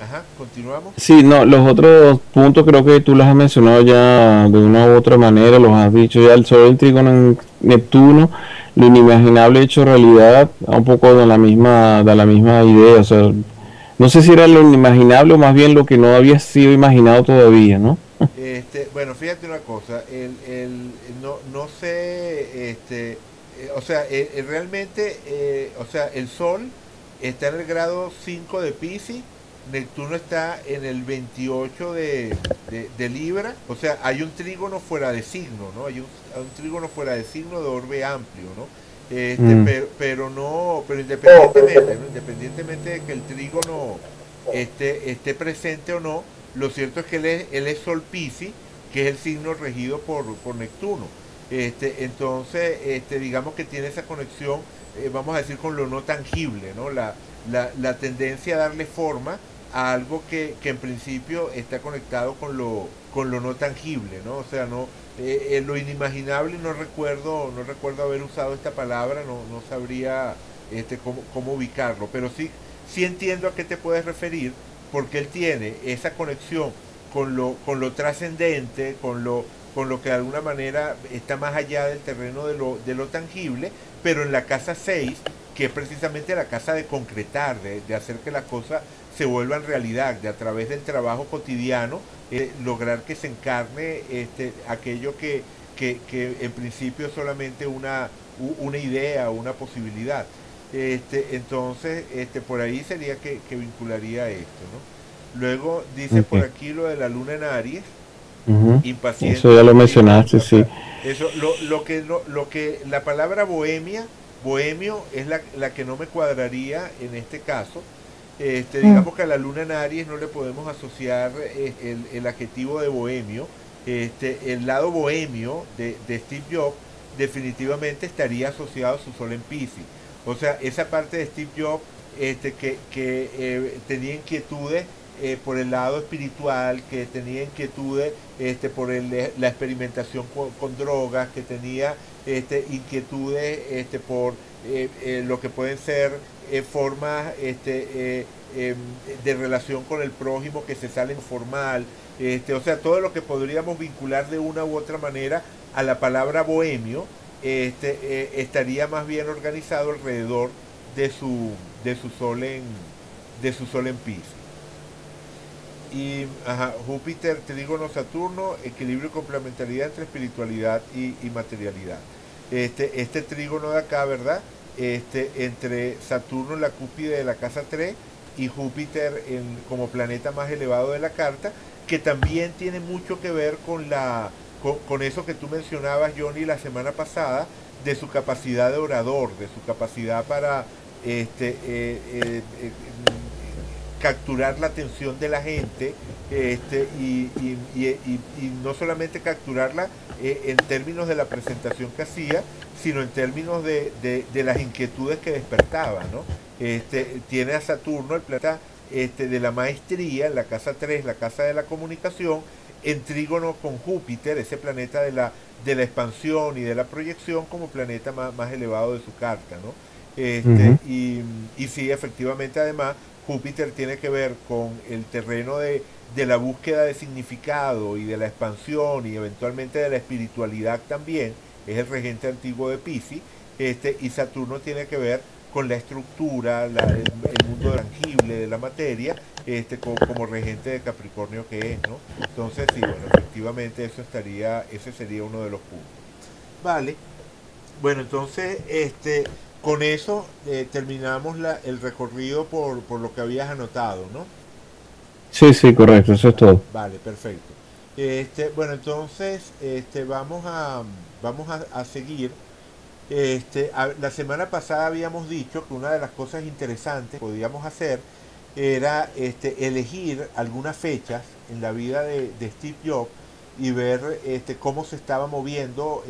Ajá, continuamos. Sí, no, los otros puntos creo que tú los has mencionado ya de una u otra manera, los has dicho ya. El Sol del Trígono Neptuno, lo inimaginable hecho realidad, un poco de la misma idea, o sea, no sé si era lo inimaginable o más bien lo que no había sido imaginado todavía, ¿no? Bueno, fíjate una cosa, no sé, o sea, realmente, o sea, el Sol está en el grado 5 de Piscis, Neptuno está en el 28 de Libra, o sea, hay un trígono fuera de signo, ¿no? Hay un trígono fuera de signo de orbe amplio, ¿no? Pero no, pero independientemente, ¿no? Independientemente de que el trígono esté presente o no, lo cierto es que él es Sol Piscis, que es el signo regido por Neptuno. Entonces, digamos que tiene esa conexión, vamos a decir, con lo no tangible, ¿no? La tendencia a darle forma a algo que en principio está conectado con lo no tangible, ¿no? O sea, no, lo inimaginable, no recuerdo haber usado esta palabra, no sabría cómo ubicarlo, pero sí entiendo a qué te puedes referir, porque él tiene esa conexión con lo trascendente, con lo que de alguna manera está más allá del terreno de lo tangible, pero en la casa 6, que es precisamente la casa de concretar, de hacer que las cosas se vuelvan realidad, de a través del trabajo cotidiano, lograr que se encarne aquello que en principio es solamente una idea, una posibilidad. Entonces, por ahí sería que vincularía esto, ¿no? Luego dice por aquí lo de la luna en Aries, impaciente. Eso ya lo mencionaste, sí. Eso, lo que la palabra bohemio es la que no me cuadraría en este caso. Digamos que a la luna en Aries no le podemos asociar el adjetivo de bohemio. El lado bohemio de Steve Jobs definitivamente estaría asociado a su sol en Piscis. O sea, esa parte de Steve Jobs que tenía inquietudes por el lado espiritual, que tenía inquietudes por la experimentación con drogas, que tenía inquietudes por lo que pueden ser formas de relación con el prójimo que se salen formal, o sea, todo lo que podríamos vincular de una u otra manera a la palabra bohemio, estaría más bien organizado alrededor de su sol en Piscis. Y Júpiter, trígono Saturno, equilibrio y complementariedad entre espiritualidad y materialidad. Este trígono de acá, ¿verdad? Entre Saturno, la cúspide de la casa 3, y Júpiter como planeta más elevado de la carta, que también tiene mucho que ver con eso que tú mencionabas, Johnny, la semana pasada, de su capacidad de orador, de su capacidad para capturar la atención de la gente, y no solamente capturarla en términos de la presentación que hacía, sino en términos de las inquietudes que despertaba, ¿no? Tiene a Saturno, el planeta de la maestría, en la casa 3, la casa de la comunicación, en trígono con Júpiter, ese planeta de la expansión y de la proyección, como planeta más elevado de su carta, ¿no? Y sí, efectivamente, además, Júpiter tiene que ver con el terreno de la búsqueda de significado y de la expansión y eventualmente de la espiritualidad también, es el regente antiguo de Piscis, y Saturno tiene que ver con la estructura, el mundo tangible de la materia, como regente de Capricornio que es, ¿no? Entonces, sí, bueno, efectivamente ese sería uno de los puntos. Vale, bueno, entonces, con eso terminamos el recorrido por lo que habías anotado, ¿no? Sí, correcto, eso es todo. Vale, perfecto. Bueno, entonces vamos a seguir. La semana pasada habíamos dicho que una de las cosas interesantes que podíamos hacer era elegir algunas fechas en la vida de Steve Jobs y ver cómo se estaba moviendo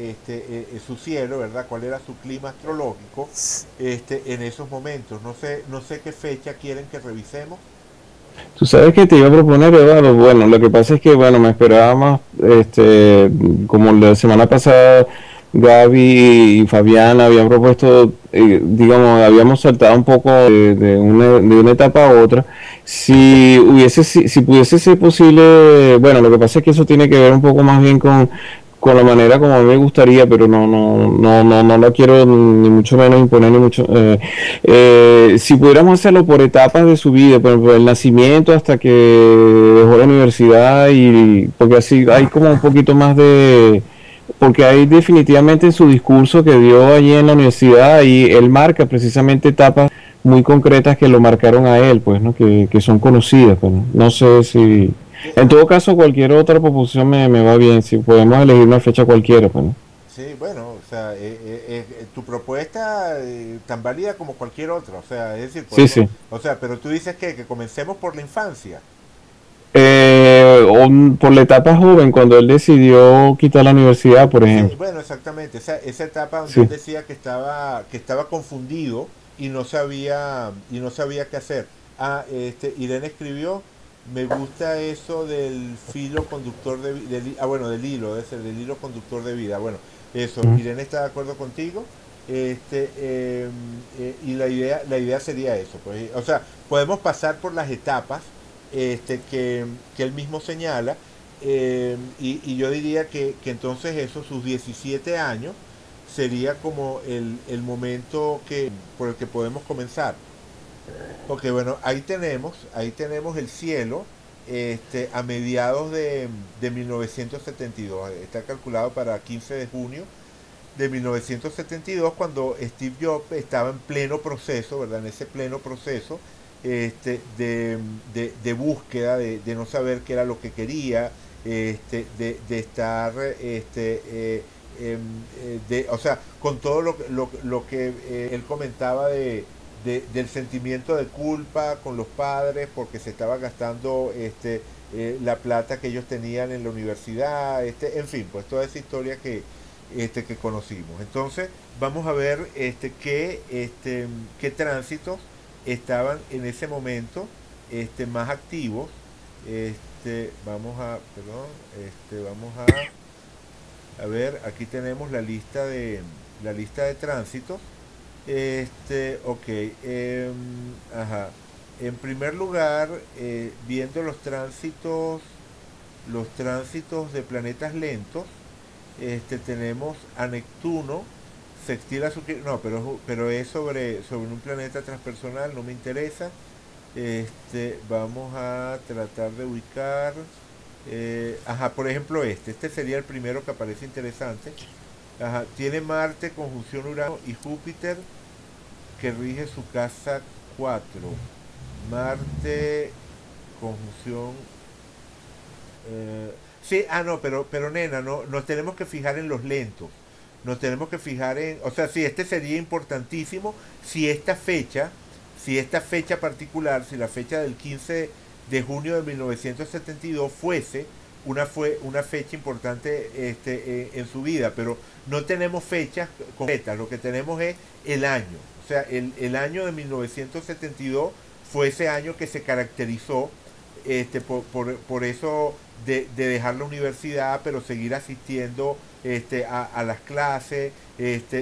su cielo, ¿verdad? Cuál era su clima astrológico en esos momentos. No sé qué fecha quieren que revisemos. Tú sabes que te iba a proponer, Eduardo. Bueno, lo que pasa es que, bueno, me esperaba más, como la semana pasada Gaby y Fabiana habían propuesto, digamos, habíamos saltado un poco de una etapa a otra. Si pudiese ser posible, bueno, lo que pasa es que eso tiene que ver un poco más bien con con la manera como a mí me gustaría, pero no lo quiero ni mucho menos imponer, ni mucho. Si pudiéramos hacerlo por etapas de su vida, por ejemplo, el nacimiento hasta que dejó la universidad, y porque así hay como un poquito más de. Porque hay definitivamente en su discurso que dio allí en la universidad, y él marca precisamente etapas muy concretas que lo marcaron a él, pues, ¿no? Que son conocidas, pues, ¿no? No sé si. En todo caso, cualquier otra proposición me va bien, si podemos elegir una fecha cualquiera, pues, ¿no? Sí, bueno, o sea, tu propuesta tan válida como cualquier otra, o sea, es decir, Sí, podemos, sí. o sea, pero tú dices que comencemos por la infancia. Por la etapa joven, cuando él decidió quitar la universidad, por Sí, ejemplo. bueno, exactamente, esa etapa donde él Sí. decía que estaba confundido y no sabía qué hacer. Irene escribió, me gusta eso del filo conductor bueno, del hilo, debe ser del hilo conductor de vida. Bueno, eso, Mm. Irene está de acuerdo contigo. Y la idea sería eso, pues, o sea, podemos pasar por las etapas que él mismo señala, y yo diría que entonces eso, sus 17 años, sería como el momento por el que podemos comenzar. Ok, bueno, ahí tenemos el cielo, a mediados de 1972. Está calculado para 15 de junio de 1972, cuando Steve Jobs estaba en pleno proceso, ¿verdad? En ese pleno proceso de búsqueda, de no saber qué era lo que quería, de estar, o sea, con todo lo que él comentaba del sentimiento de culpa con los padres porque se estaba gastando la plata que ellos tenían en la universidad, en fin, pues toda esa historia que conocimos. Entonces, vamos a ver qué tránsitos estaban en ese momento más activos. Vamos a ver, aquí tenemos la lista de tránsitos. Ok, ajá. En primer lugar, viendo los tránsitos de planetas lentos, tenemos a Neptuno, sextil a su... No, pero es sobre un planeta transpersonal, no me interesa. Vamos a tratar de ubicar... ajá, por ejemplo este sería el primero que aparece interesante. Ajá, tiene Marte, conjunción Urano y Júpiter, que rige su casa 4. Marte, conjunción... sí, no, pero nena, no, nos tenemos que fijar en los lentos. Nos tenemos que fijar en... O sea, sí, sería importantísimo si esta fecha particular, si la fecha del 15 de junio de 1972 fue una fecha importante en su vida, pero no tenemos fechas concretas, lo que tenemos es el año. O sea, el año de 1972 fue ese año que se caracterizó por eso de dejar la universidad, pero seguir asistiendo a las clases,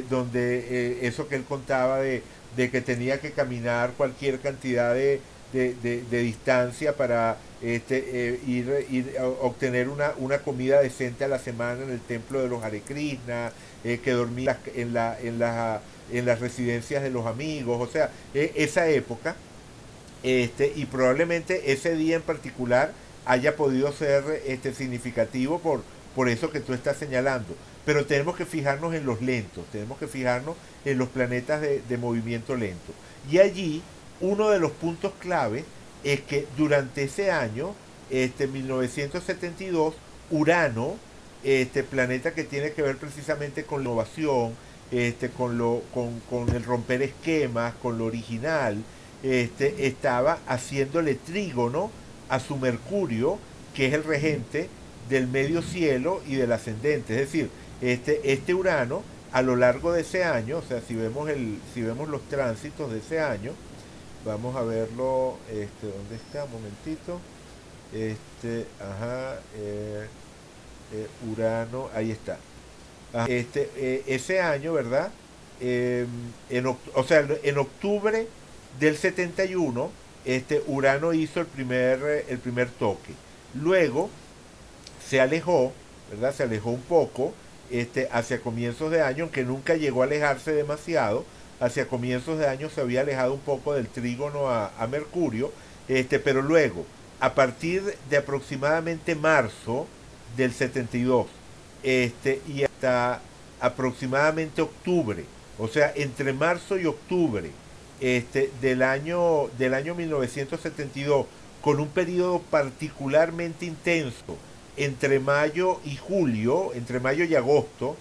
donde eso que él contaba de que tenía que caminar cualquier cantidad de distancia para ir a obtener una comida decente a la semana en el templo de los Hare Krishna, que dormía en las residencias de los amigos, o sea, esa época, y probablemente ese día en particular haya podido ser significativo por eso que tú estás señalando. Pero tenemos que fijarnos en los lentos, tenemos que fijarnos en los planetas de movimiento lento. Y allí uno de los puntos clave es que durante ese año, 1972, Urano, planeta que tiene que ver precisamente con la innovación, con el romper esquemas, con lo original, estaba haciéndole trígono a su Mercurio, que es el regente del medio cielo y del ascendente. Es decir, este Urano, a lo largo de ese año, o sea, si vemos los tránsitos de ese año, vamos a verlo, ¿dónde está? Un momentito. Ajá, Urano, ahí está. Ajá, ese año, ¿verdad? O sea, en octubre del 71, Urano hizo el primer toque. Luego se alejó, ¿verdad? Se alejó un poco hacia comienzos de año, aunque nunca llegó a alejarse demasiado. Hacia comienzos de año se había alejado un poco del trígono a Mercurio, pero luego, a partir de aproximadamente marzo del 72, y hasta aproximadamente octubre, o sea, entre marzo y octubre del año 1972, con un periodo particularmente intenso entre mayo y julio, entre mayo y agosto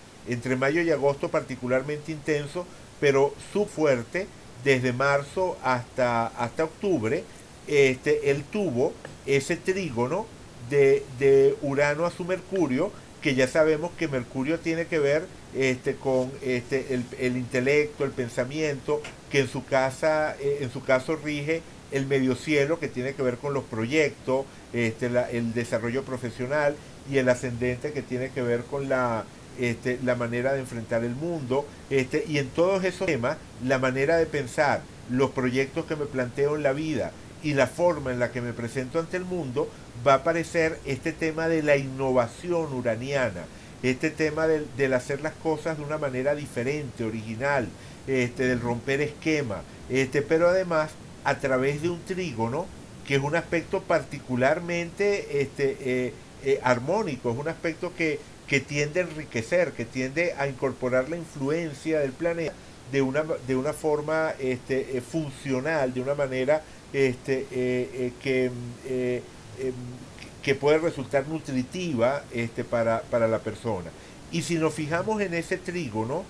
particularmente intenso, pero su fuerte desde marzo hasta octubre, él tuvo ese trígono de Urano a su Mercurio, que ya sabemos que Mercurio tiene que ver con el intelecto, el pensamiento, que en su caso rige el medio cielo, que tiene que ver con los proyectos, el desarrollo profesional, y el ascendente, que tiene que ver con la manera de enfrentar el mundo, y en todos esos temas, la manera de pensar, los proyectos que me planteo en la vida y la forma en la que me presento ante el mundo, va a aparecer este tema de la innovación uraniana, este tema del hacer las cosas de una manera diferente, original, del romper esquema, pero además a través de un trígono, que es un aspecto particularmente armónico, es un aspecto que tiende a enriquecer, que tiende a incorporar la influencia del planeta de una forma funcional, de una manera que, em, que puede resultar nutritiva para la persona. Y si nos fijamos en ese trígono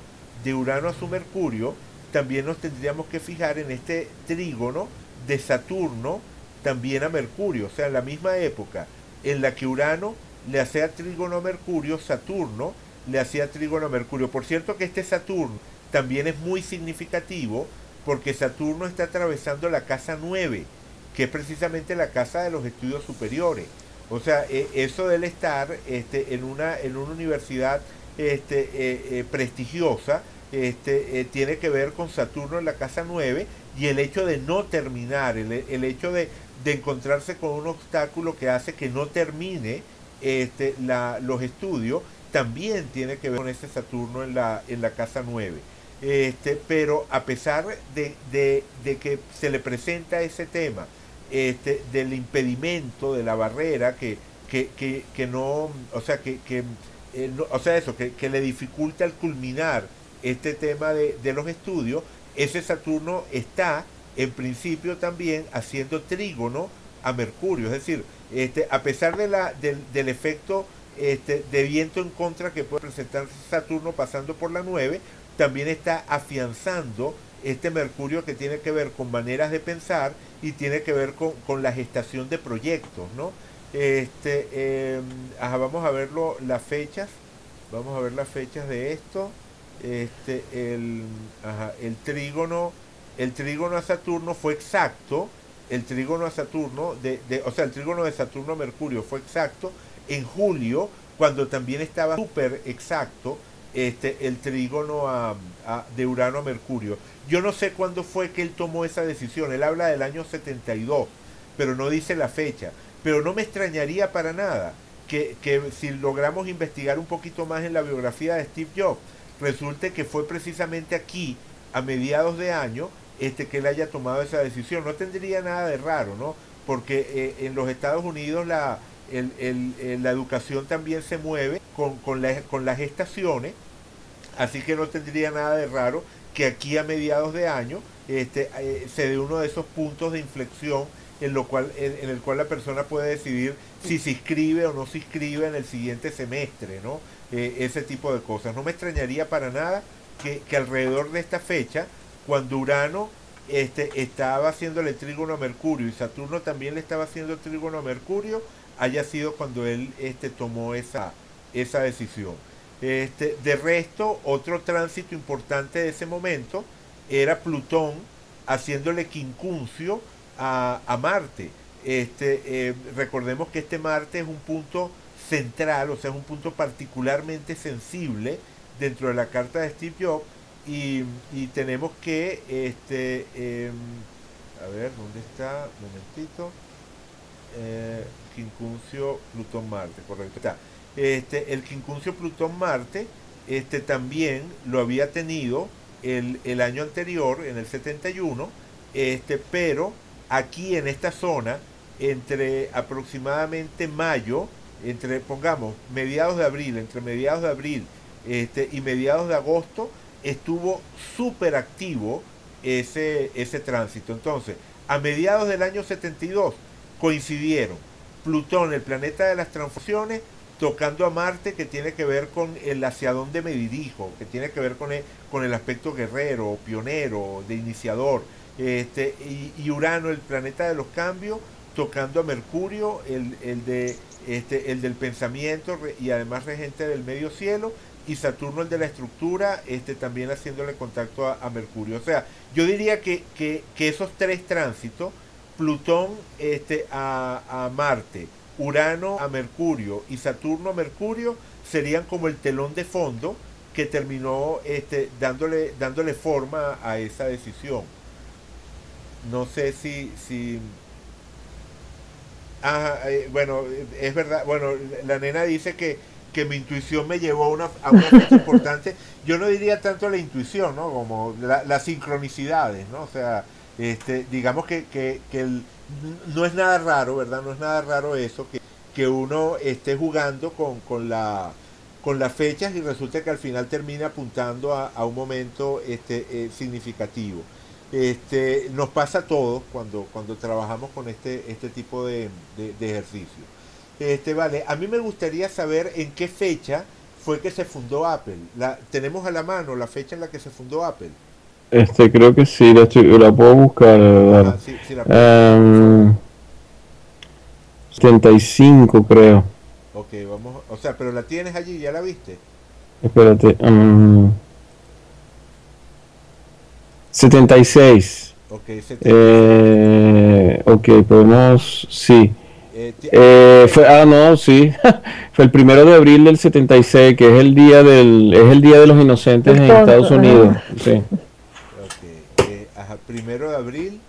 de Urano a su Mercurio, también nos tendríamos que fijar en este trígono de Saturno también a Mercurio, o sea, en la misma época en la que Urano le hacía trígono a Mercurio, Saturno le hacía trígono a Mercurio. Por cierto que este Saturno también es muy significativo, porque Saturno está atravesando la casa 9, que es precisamente la casa de los estudios superiores. O sea, eso de él estar en una universidad prestigiosa, tiene que ver con Saturno en la casa 9, y el hecho de no terminar, el hecho de encontrarse con un obstáculo que hace que no termine los estudios, también tiene que ver con ese Saturno en la casa 9. Pero a pesar de que se le presenta ese tema, del impedimento, de la barrera que no, o sea, o sea, eso, que le dificulta el culminar este tema de los estudios, ese Saturno está en principio también haciendo trígono a Mercurio. Es decir, a pesar del efecto de viento en contra que puede presentar Saturno pasando por la 9, también está afianzando este Mercurio, que tiene que ver con maneras de pensar y tiene que ver con la gestación de proyectos, ¿no? Vamos a verlo, las fechas. Vamos a ver las fechas de esto. El trígono a Saturno fue exacto. El trígono a Saturno, o sea, el trígono de Saturno a Mercurio fue exacto en julio, cuando también estaba súper exacto el trígono de Urano a Mercurio. Yo no sé cuándo fue que él tomó esa decisión. Él habla del año 72, pero no dice la fecha. Pero no me extrañaría para nada que si logramos investigar un poquito más en la biografía de Steve Jobs, resulte que fue precisamente aquí, a mediados de año, que él haya tomado esa decisión. No tendría nada de raro, ¿no? Porque en los Estados Unidos la educación también se mueve con las estaciones, así que no tendría nada de raro que aquí a mediados de año se dé uno de esos puntos de inflexión en el cual la persona puede decidir si se inscribe o no se inscribe en el siguiente semestre, ¿no? Ese tipo de cosas. No me extrañaría para nada que alrededor de esta fecha, cuando Urano estaba haciéndole trígono a Mercurio y Saturno también le estaba haciendo trígono a Mercurio, haya sido cuando él tomó esa decisión. De resto, otro tránsito importante de ese momento era Plutón haciéndole quincuncio a Marte. Recordemos que Marte es un punto central, o sea, es un punto particularmente sensible dentro de la carta de Steve Jobs, y tenemos que, a ver, ¿dónde está? Un momentito. Quincuncio, Plutón, Marte, correcto. Está. el quincuncio Plutón-Marte también lo había tenido el año anterior, en el 71, pero aquí en esta zona, entre aproximadamente mayo, pongamos, mediados de abril, entre mediados de abril y mediados de agosto, estuvo súper activo ese tránsito. Entonces, a mediados del año 72 coincidieron Plutón, el planeta de las transfusiones, tocando a Marte, que tiene que ver con el hacia dónde me dirijo, que tiene que ver con el aspecto guerrero, pionero, de iniciador, y Urano, el planeta de los cambios, tocando a Mercurio, el del pensamiento y además regente del medio cielo, y Saturno, el de la estructura, también haciéndole contacto a Mercurio. O sea, yo diría que esos tres tránsitos, Plutón a Marte, Urano a Mercurio y Saturno a Mercurio, serían como el telón de fondo que terminó dándole forma a esa decisión. No sé si bueno, es verdad. Bueno, la nena dice que mi intuición me llevó a una fecha importante. Yo no diría tanto la intuición, ¿no? Como las sincronicidades, ¿no? O sea, digamos no es nada raro, ¿verdad? No es nada raro eso, que uno esté jugando con las fechas y resulta que al final termina apuntando a un momento significativo. Nos pasa a todos cuando trabajamos con este tipo de ejercicio. Vale, a mí me gustaría saber en qué fecha fue que se fundó Apple. ¿Tenemos a la mano la fecha en la que se fundó Apple? Creo que sí, la puedo buscar, Ajá, sí, la puedes buscar, por favor. 75 creo. Ok, vamos, o sea, pero la tienes allí, ¿ya la viste? Espérate. 76. Ok, 76. Ok, podemos, sí. No, sí. Fue el 1 de abril del 76, que es el día de los inocentes en Estados Unidos. Sí. Ok, ajá, 1 de abril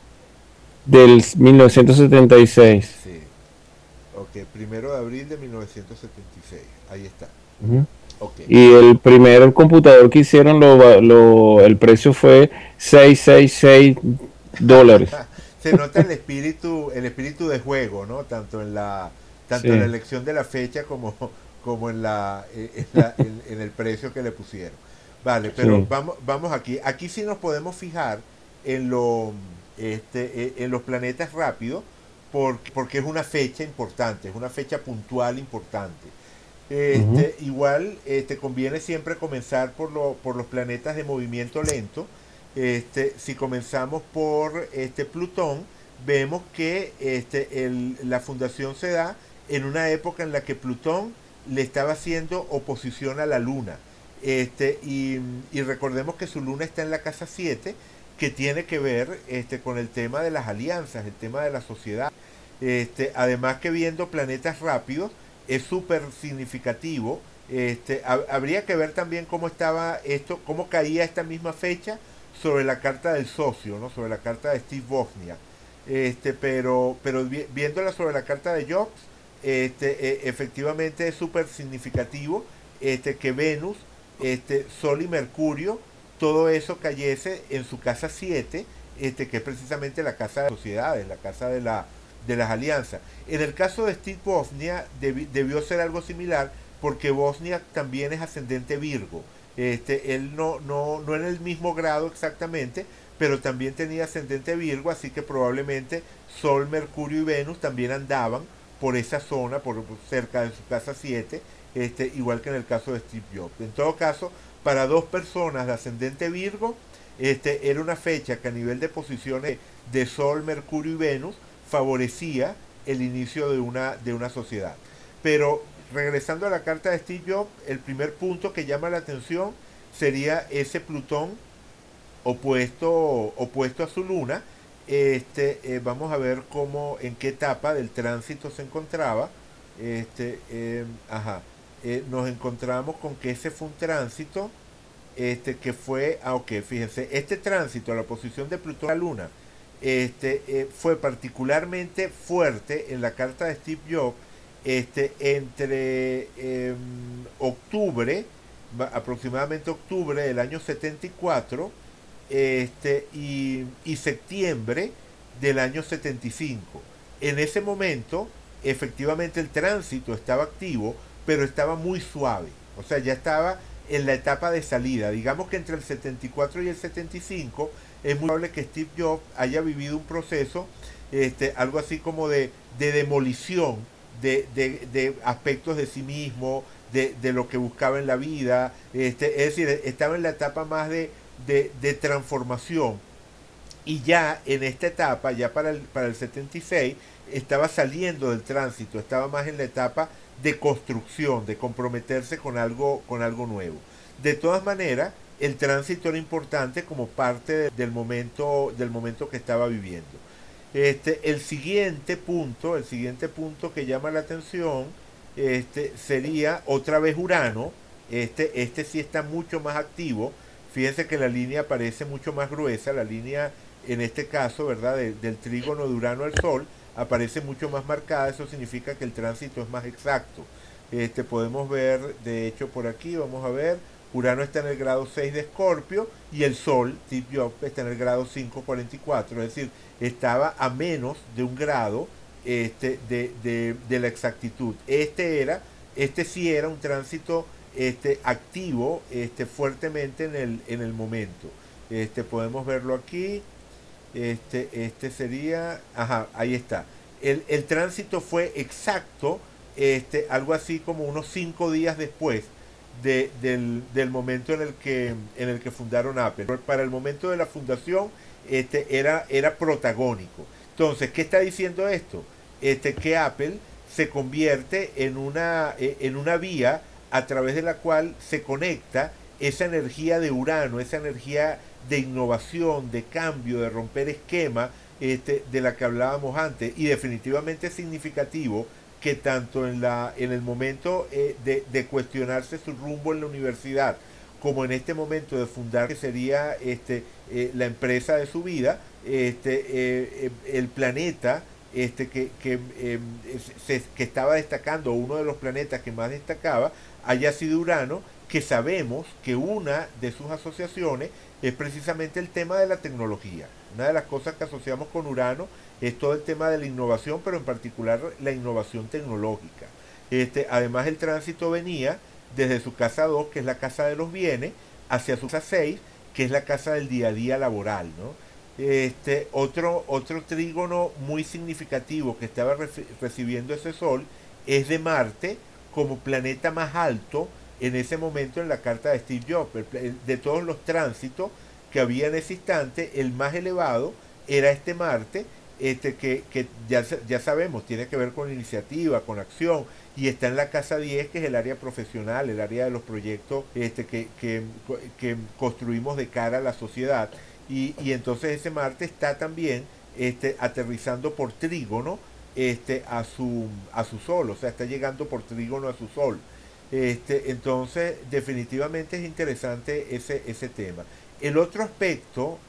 del 1976. Sí. Ok, 1 de abril de 1976. Ahí está. Uh-huh. Okay. Y el primer computador que hicieron, el precio fue $666. Se nota el espíritu de juego, ¿no? Tanto en la elección de la fecha como en el precio que le pusieron. Vale, pero sí. Vamos aquí. Aquí sí nos podemos fijar en los planetas rápidos, porque es una fecha importante, es una fecha puntual importante. Igual conviene siempre comenzar por los planetas de movimiento lento. Si comenzamos por Plutón, vemos que la fundación se da en una época en la que Plutón le estaba haciendo oposición a la Luna. Y recordemos que su Luna está en la casa 7, que tiene que ver con el tema de las alianzas, el tema de la sociedad. Además que viendo planetas rápidos, es súper significativo. Habría que ver también cómo caía esta misma fecha sobre la carta del socio, ¿no? Sobre la carta de Steve Wozniak. Pero viéndola sobre la carta de Jobs, efectivamente es súper significativo que Venus, Sol y Mercurio, todo eso cayese en su casa 7, que es precisamente la casa de sociedades, la casa de las alianzas. En el caso de Steve Wozniak debió ser algo similar, porque Wozniak también es ascendente Virgo. Él no en el mismo grado exactamente, pero también tenía ascendente Virgo, así que probablemente Sol, Mercurio y Venus también andaban por esa zona, por cerca de su casa 7, igual que en el caso de Steve Jobs. En todo caso, para dos personas de ascendente Virgo, era una fecha que a nivel de posiciones de Sol, Mercurio y Venus favorecía el inicio de una sociedad. Pero regresando a la carta de Steve Jobs, el primer punto que llama la atención sería ese Plutón opuesto a su Luna. Vamos a ver en qué etapa del tránsito se encontraba. Nos encontramos con que ese fue un tránsito que fue, fíjense, este tránsito a la oposición de Plutón a la Luna fue particularmente fuerte en la carta de Steve Jobs entre octubre, aproximadamente octubre del año 74, y septiembre del año 75. En ese momento, efectivamente el tránsito estaba activo, pero estaba muy suave. O sea, ya estaba en la etapa de salida. Digamos que entre el 74 y el 75 es muy probable que Steve Jobs haya vivido un proceso, algo así como de demolición de aspectos de sí mismo, de lo que buscaba en la vida. Es decir, estaba en la etapa más de transformación. Y ya en esta etapa, ya para el 76, estaba saliendo del tránsito, estaba más en la etapa de construcción, de comprometerse con algo nuevo. De todas maneras, el tránsito era importante como parte del momento que estaba viviendo. El siguiente punto que llama la atención, sería otra vez Urano. Este sí está mucho más activo. Fíjense que la línea parece mucho más gruesa, la línea en este caso, ¿verdad? Del trígono de Urano al Sol aparece mucho más marcada. Eso significa que el tránsito es más exacto. Podemos ver, de hecho, por aquí, vamos a ver, Urano está en el grado 6 de Escorpio y el Sol, Steve Jobs, está en el grado 5,44, es decir, estaba a menos de un grado de la exactitud. Este sí era un tránsito activo fuertemente en el momento. Podemos verlo aquí. Sería, ajá, ahí está. El tránsito fue exacto, algo así como unos 5 días después del momento en el que fundaron Apple. Para el momento de la fundación, era protagónico. Entonces, ¿qué está diciendo esto? Que Apple se convierte en una vía a través de la cual se conecta esa energía de Urano, esa energía de innovación, de cambio, de romper esquema, de la que hablábamos antes. Y definitivamente es significativo que tanto en el momento de cuestionarse su rumbo en la universidad, como en este momento de fundar que sería la empresa de su vida, el planeta que estaba destacando, uno de los planetas que más destacaba, haya sido Urano, que sabemos que una de sus asociaciones es precisamente el tema de la tecnología. Una de las cosas que asociamos con Urano es todo el tema de la innovación, pero en particular la innovación tecnológica. Además, el tránsito venía desde su casa 2, que es la casa de los bienes, hacia su casa 6, que es la casa del día a día laboral, ¿no? Otro trígono muy significativo que estaba recibiendo ese Sol es de Marte como planeta más alto en ese momento en la carta de Steve Jobs. De todos los tránsitos que había en ese instante, el más elevado era este Marte, que ya sabemos, tiene que ver con iniciativa, con acción, y está en la casa 10, que es el área profesional, el área de los proyectos que construimos de cara a la sociedad. Y entonces ese Marte está también aterrizando por trígono a su Sol, o sea, está llegando por trígono a su Sol. Entonces, definitivamente es interesante ese tema. El otro aspecto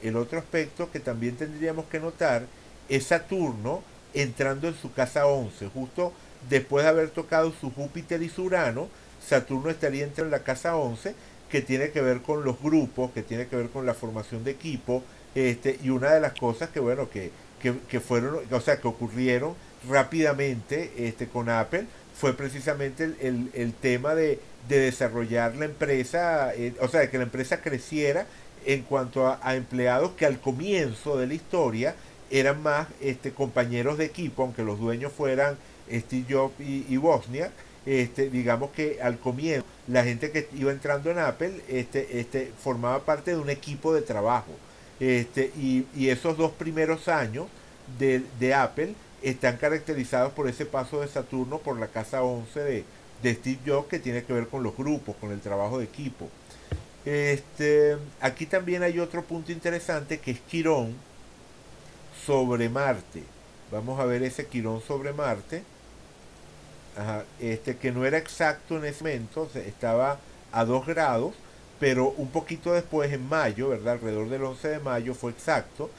que también tendríamos que notar es Saturno entrando en su casa 11, justo después de haber tocado su Júpiter y su Urano. Saturno estaría entrando en la casa 11, que tiene que ver con los grupos, que tiene que ver con la formación de equipo, y una de las cosas que, bueno, que fueron, o sea, que ocurrieron rápidamente con Apple, fue precisamente el tema de desarrollar la empresa, o sea, de que la empresa creciera en cuanto a empleados que al comienzo de la historia eran más compañeros de equipo, aunque los dueños fueran Steve Jobs y Wozniak. Digamos que al comienzo la gente que iba entrando en Apple formaba parte de un equipo de trabajo, y esos 2 primeros años de Apple están caracterizados por ese paso de Saturno por la casa 11 de Steve Jobs, que tiene que ver con los grupos, con el trabajo de equipo. Aquí también hay otro punto interesante, que es Quirón sobre Marte. Vamos a ver ese Quirón sobre Marte. Ajá, que no era exacto en ese momento, o sea, estaba a 2 grados, pero un poquito después, en mayo, ¿verdad? Alrededor del 11 de mayo fue exacto.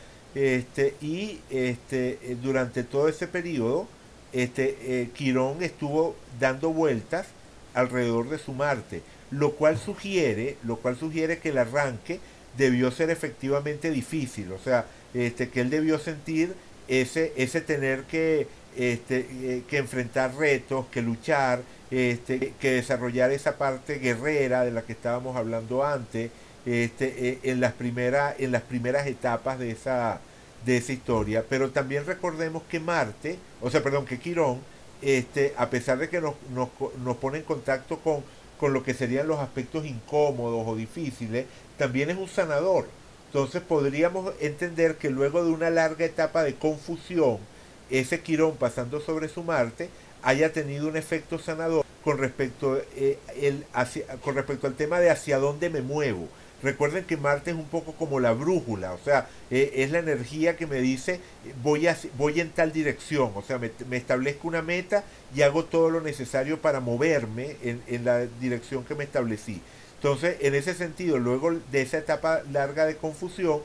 Durante todo ese periodo, Quirón estuvo dando vueltas alrededor de su Marte, lo cual sugiere que el arranque debió ser efectivamente difícil, o sea, que él debió sentir ese tener que enfrentar retos, que luchar, que desarrollar esa parte guerrera de la que estábamos hablando antes, en las primeras etapas de esa historia. Pero también recordemos que que Quirón, a pesar de que nos pone en contacto con lo que serían los aspectos incómodos o difíciles, también es un sanador. Entonces podríamos entender que luego de una larga etapa de confusión, ese Quirón pasando sobre su Marte haya tenido un efecto sanador con respecto al tema de hacia dónde me muevo. Recuerden que Marte es un poco como la brújula, o sea, es la energía que me dice voy en tal dirección, o sea, me establezco una meta y hago todo lo necesario para moverme en la dirección que me establecí. Entonces, en ese sentido, luego de esa etapa larga de confusión,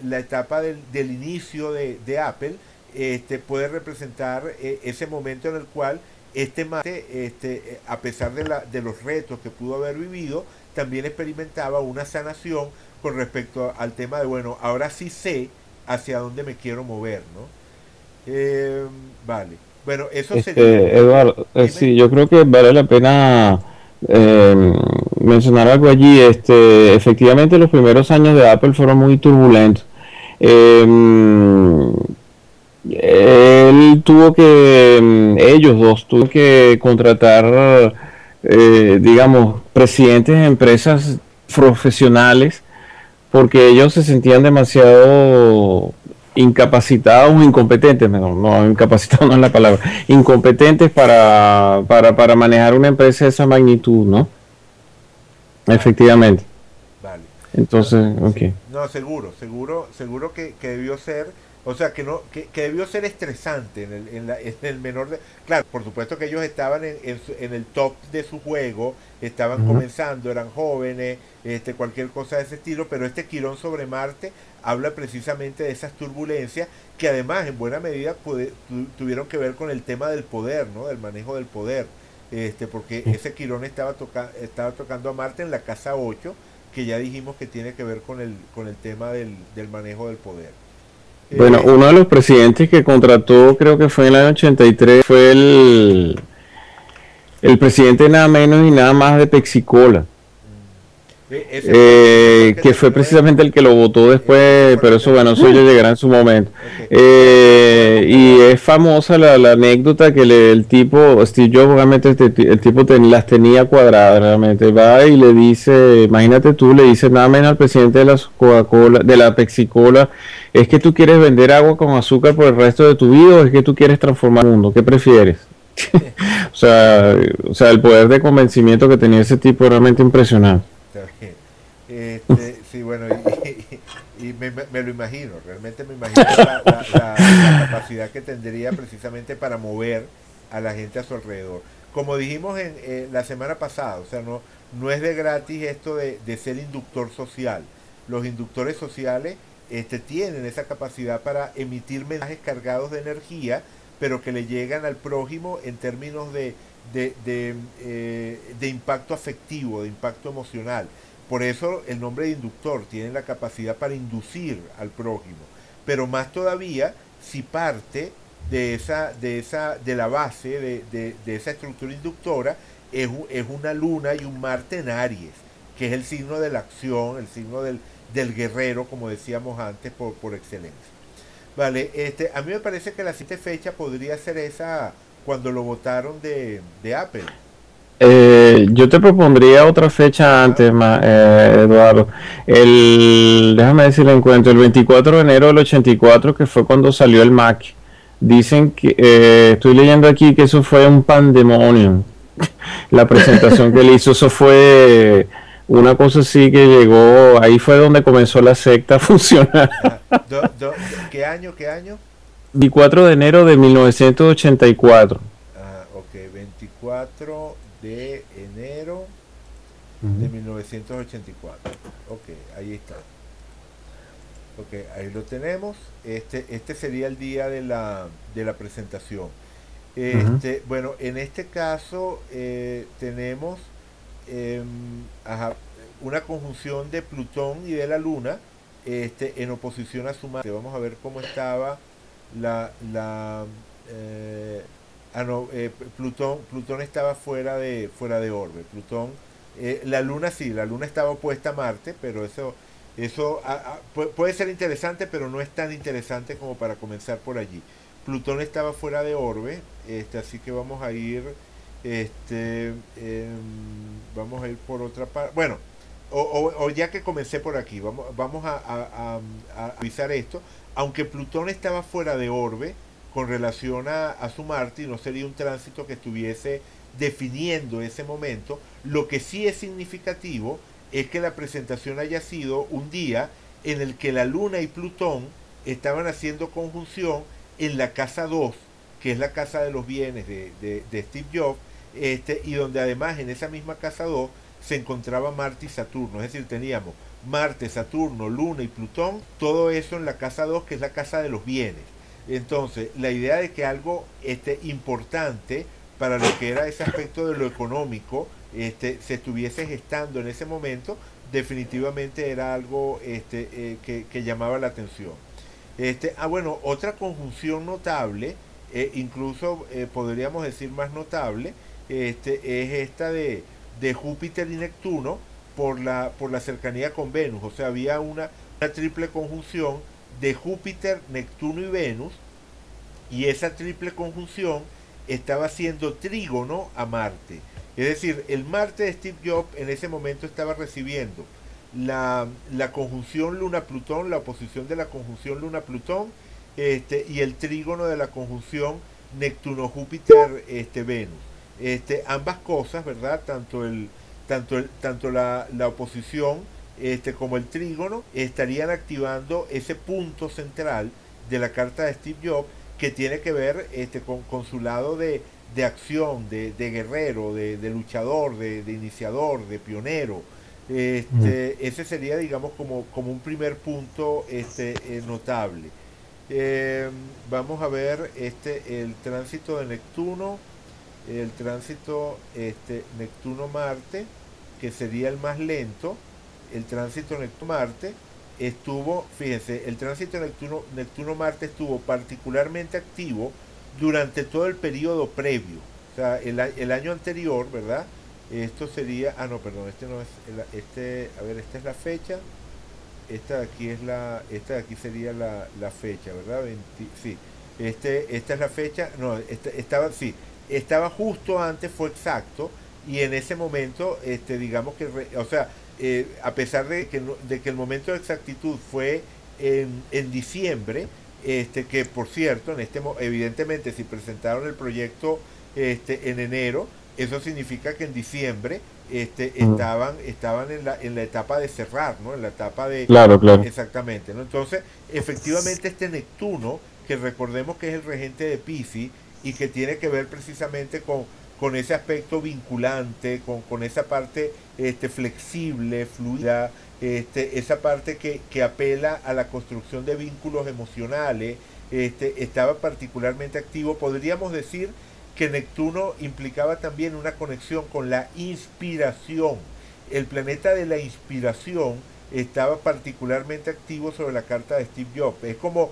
la etapa del inicio de Apple, puede representar ese momento en el cual Marte, a pesar de los retos que pudo haber vivido, también experimentaba una sanación con respecto al tema de, bueno, ahora sí sé hacia dónde me quiero mover, ¿no? Vale. Bueno, eso sería... Eduardo, sí, yo creo que vale la pena mencionar algo allí. Efectivamente, los primeros años de Apple fueron muy turbulentos. Ellos dos tuvieron que contratar, digamos, presidentes de empresas profesionales porque ellos se sentían demasiado incapacitados o incompetentes, no, incapacitados no es la palabra, incompetentes para manejar una empresa de esa magnitud, ¿no? Efectivamente. Vale. Entonces, ok. Sí. No, seguro que debió ser, o sea, que debió ser estresante en el menor de... Claro, por supuesto que ellos estaban en el top de su juego, estaban comenzando, eran jóvenes, cualquier cosa de ese estilo, pero Quirón sobre Marte habla precisamente de esas turbulencias que además en buena medida tuvieron que ver con el tema del poder, ¿no? Del manejo del poder, porque ese Quirón estaba tocando a Marte en la casa 8, que ya dijimos que tiene que ver con el tema del manejo del poder. Bueno, uno de los presidentes que contrató, creo que fue en el año 83, fue el presidente nada menos y nada más de Pepsi-Cola. Que fue precisamente el que lo votó después, pero eso bueno, eso ya llegará en su momento. Y es famosa la anécdota que el tipo, Steve Jobs, obviamente el tipo las tenía cuadradas, realmente va y le dice, imagínate tú, le dice nada menos al presidente de la Coca-Cola, de la Pepsi-Cola, ¿es que tú quieres vender agua con azúcar por el resto de tu vida o es que tú quieres transformar el mundo? ¿Qué prefieres? o sea, el poder de convencimiento que tenía ese tipo es realmente impresionante. Sí, bueno, y me lo imagino, realmente me imagino la capacidad que tendría precisamente para mover a la gente a su alrededor. Como dijimos la semana pasada, o sea, no es de gratis esto de ser inductor social. Los inductores sociales tienen esa capacidad para emitir mensajes cargados de energía, pero que le llegan al prójimo en términos de impacto afectivo, de impacto emocional. Por eso el nombre de inductor tiene la capacidad para inducir al prójimo. Pero más todavía si parte de la base de esa estructura inductora es una luna y un Marte en Aries, que es el signo de la acción, el signo del guerrero, como decíamos antes, por excelencia. Vale, a mí me parece que la siguiente fecha podría ser esa cuando lo votaron de Apple. Yo te propondría otra fecha antes, Eduardo. Déjame ver si lo encuentro. El 24 de enero del 84, que fue cuando salió el Mac. Dicen que, estoy leyendo aquí que eso fue un pandemonium. La presentación que él hizo, eso fue una cosa así que llegó, ahí fue donde comenzó la secta a funcionar. ¿Qué año? 24 de enero de 1984. Ok, 24 de enero de 1984. Ok, ahí está. Ok, ahí lo tenemos. Este sería el día de la presentación. Ujú. Bueno, en este caso tenemos em, ajá, una conjunción de Plutón y de la Luna en oposición a su Marte. Vamos a ver cómo estaba la no, Plutón estaba fuera de orbe. La Luna sí, la Luna estaba opuesta a Marte, pero puede ser interesante, pero no es tan interesante como para comenzar por allí. Plutón estaba fuera de orbe, así que vamos a ir por otra parte. Bueno, o ya que comencé por aquí, vamos a avisar esto. Aunque Plutón estaba fuera de orbe con relación a su Marte, y no sería un tránsito que estuviese definiendo ese momento, lo que sí es significativo es que la presentación haya sido un día en el que la Luna y Plutón estaban haciendo conjunción en la casa 2, que es la casa de los bienes de Steve Jobs, y donde además en esa misma casa 2 se encontraba Marte y Saturno, es decir, teníamos Marte, Saturno, Luna y Plutón, todo eso en la casa 2, que es la casa de los bienes. Entonces, la idea de que algo importante para lo que era ese aspecto de lo económico se estuviese gestando en ese momento, definitivamente era algo que llamaba la atención. Bueno, otra conjunción notable, incluso podríamos decir más notable, es esta de Júpiter y Neptuno por la cercanía con Venus. O sea, había una triple conjunción de Júpiter, Neptuno y Venus, y esa triple conjunción estaba haciendo trígono a Marte. Es decir, el Marte de Steve Jobs en ese momento estaba recibiendo la conjunción Luna-Plutón, la oposición de la conjunción Luna-Plutón, y el trígono de la conjunción Neptuno-Júpiter-Venus. Ambas cosas, ¿verdad? Tanto la oposición como el trígono estarían activando ese punto central de la carta de Steve Jobs que tiene que ver con su lado de acción, de guerrero, de luchador, de iniciador, de pionero. Mm. Ese sería, digamos, como un primer punto notable. Eh, Vamos a ver el tránsito de Neptuno, el tránsito Neptuno-Marte, que sería el más lento. El tránsito Neptuno-Marte fíjense, el tránsito Neptuno-Marte estuvo particularmente activo durante todo el periodo previo. O sea, el año anterior, ¿verdad? Esto sería, no, perdón, este no es, a ver, esta es la fecha, esta de aquí sería la fecha, ¿verdad? Sí, esta es la fecha, no, sí, estaba justo antes, fue exacto, y en ese momento, digamos o sea, a pesar de que el momento de exactitud fue en diciembre, que por cierto, evidentemente si presentaron el proyecto en enero, eso significa que en diciembre Mm. estaban en la etapa de cerrar, ¿no? En la etapa de... Claro, claro. Exactamente, ¿no? Entonces, efectivamente este Neptuno, que recordemos que es el regente de Piscis y que tiene que ver precisamente con ese aspecto vinculante, con esa parte flexible, fluida, esa parte que apela a la construcción de vínculos emocionales, estaba particularmente activo. Podríamos decir que Neptuno implicaba también una conexión con la inspiración. El planeta de la inspiración estaba particularmente activo sobre la carta de Steve Jobs. Es como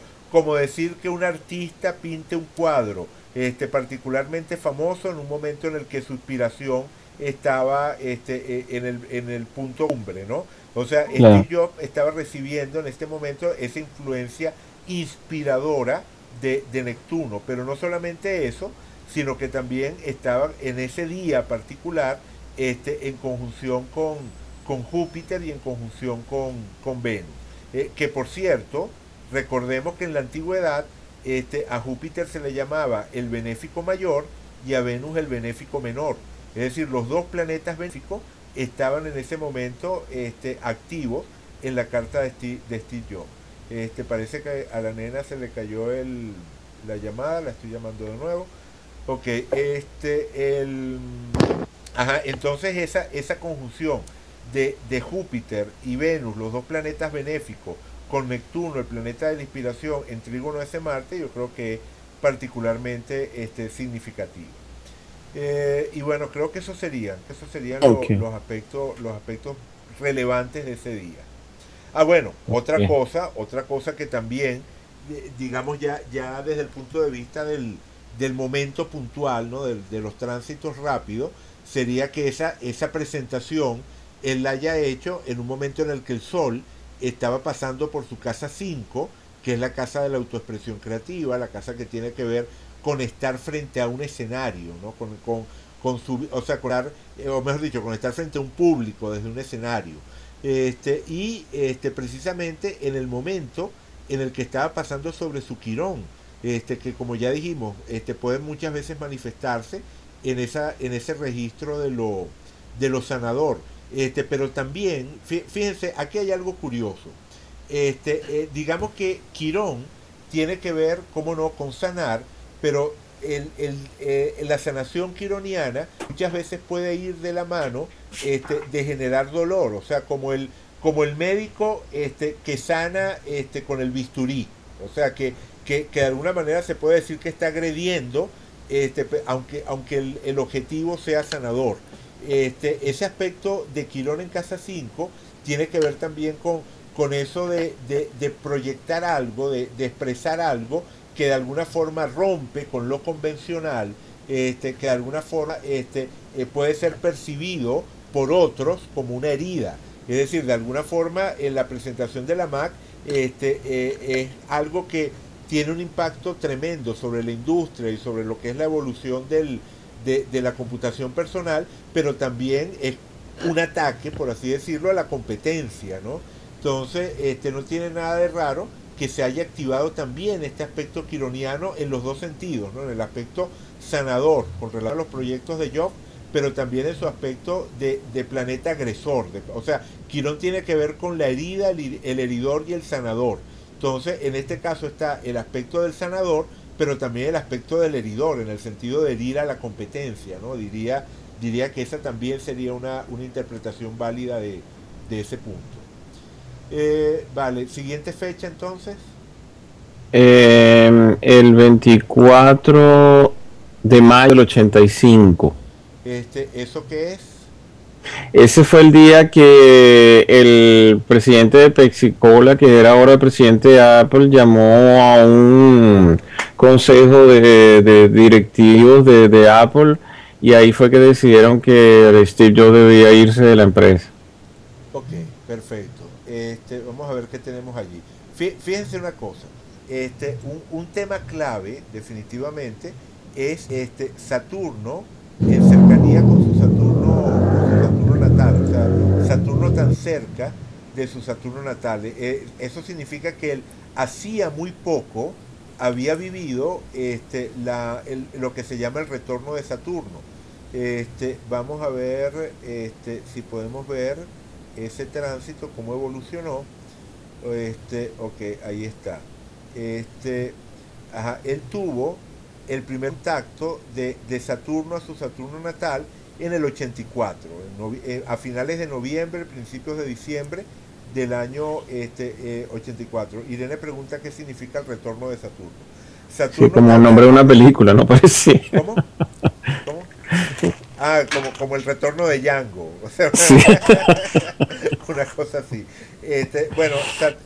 decir que un artista pinte un cuadro particularmente famoso en un momento en el que su inspiración estaba en el punto cumbre, ¿no? O sea, Steve Claro. Jobs estaba recibiendo en este momento esa influencia inspiradora de Neptuno, pero no solamente eso, sino que también estaban en ese día particular en conjunción con Júpiter y en conjunción con Venus. Que por cierto, recordemos que en la antigüedad a Júpiter se le llamaba el benéfico mayor y a Venus el benéfico menor. Es decir, los dos planetas benéficos estaban en ese momento activos en la carta de Steve Jobs. Parece que a la nena se le cayó la llamada, la estoy llamando de nuevo. Ok, ajá, entonces esa conjunción de Júpiter y Venus, los dos planetas benéficos, con Neptuno, el planeta de la inspiración, en trígono a ese Marte, yo creo que particularmente significativa. Y bueno, creo que esos serían Okay. los aspectos relevantes de ese día. Ah, bueno, Okay. otra cosa que también, digamos ya desde el punto de vista del momento puntual, ¿no? De los tránsitos rápidos, sería que esa presentación él la haya hecho en un momento en el que el Sol estaba pasando por su casa 5, que es la casa de la autoexpresión creativa, la casa que tiene que ver con estar frente a un escenario, ¿no? Con su, o sea, o mejor dicho, con estar frente a un público desde un escenario. Precisamente en el momento en el que estaba pasando sobre su quirón, que como ya dijimos, puede muchas veces manifestarse en ese registro de lo sanador. Pero también, fíjense, aquí hay algo curioso. Digamos que Quirón tiene que ver, cómo no, con sanar, pero la sanación quironiana muchas veces puede ir de la mano de generar dolor, o sea, como el médico que sana con el bisturí, o sea, que de alguna manera se puede decir que está agrediendo, aunque el objetivo sea sanador. Ese aspecto de Quirón en casa 5 tiene que ver también con eso de proyectar algo, de expresar algo que de alguna forma rompe con lo convencional, que de alguna forma puede ser percibido por otros como una herida. Es decir, de alguna forma en la presentación de la Mac es algo que tiene un impacto tremendo sobre la industria y sobre lo que es la evolución de la computación personal, pero también es un ataque, por así decirlo, a la competencia, ¿no? Entonces, no tiene nada de raro que se haya activado también este aspecto quironiano en los dos sentidos, ¿no? En el aspecto sanador, con relación a los proyectos de Job, pero también en su aspecto de planeta agresor. O sea, Quirón tiene que ver con la herida, el heridor y el sanador. Entonces, en este caso está el aspecto del sanador, pero también el aspecto del heridor, en el sentido de herir a la competencia, ¿no? Diría que esa también sería una interpretación válida de ese punto. Vale, siguiente fecha entonces. El 24 de mayo del 85. ¿Eso qué es? Ese fue el día que el presidente de Pepsi-Cola, que era ahora el presidente de Apple, llamó a un consejo de directivos de Apple, y ahí fue que decidieron que Steve Jobs debía irse de la empresa. Ok, perfecto. Vamos a ver qué tenemos allí. Fíjense una cosa. Un tema clave, definitivamente, es Saturno en cercanía con su Saturno natal. O sea, Saturno tan cerca de su Saturno natal. Eso significa que él hacía muy poco había vivido lo que se llama el retorno de Saturno. Vamos a ver si podemos ver ese tránsito, cómo evolucionó. Ok, ahí está. Él tuvo el primer contacto de Saturno a su Saturno natal en el 84, a finales de noviembre, principios de diciembre del año 84. Irene pregunta qué significa el retorno de Saturno. Sí, como el nombre de una película, ¿no? Parece. ¿Cómo? ¿Cómo? Ah, como el retorno de Django, o sea, Sí. una cosa así. Bueno,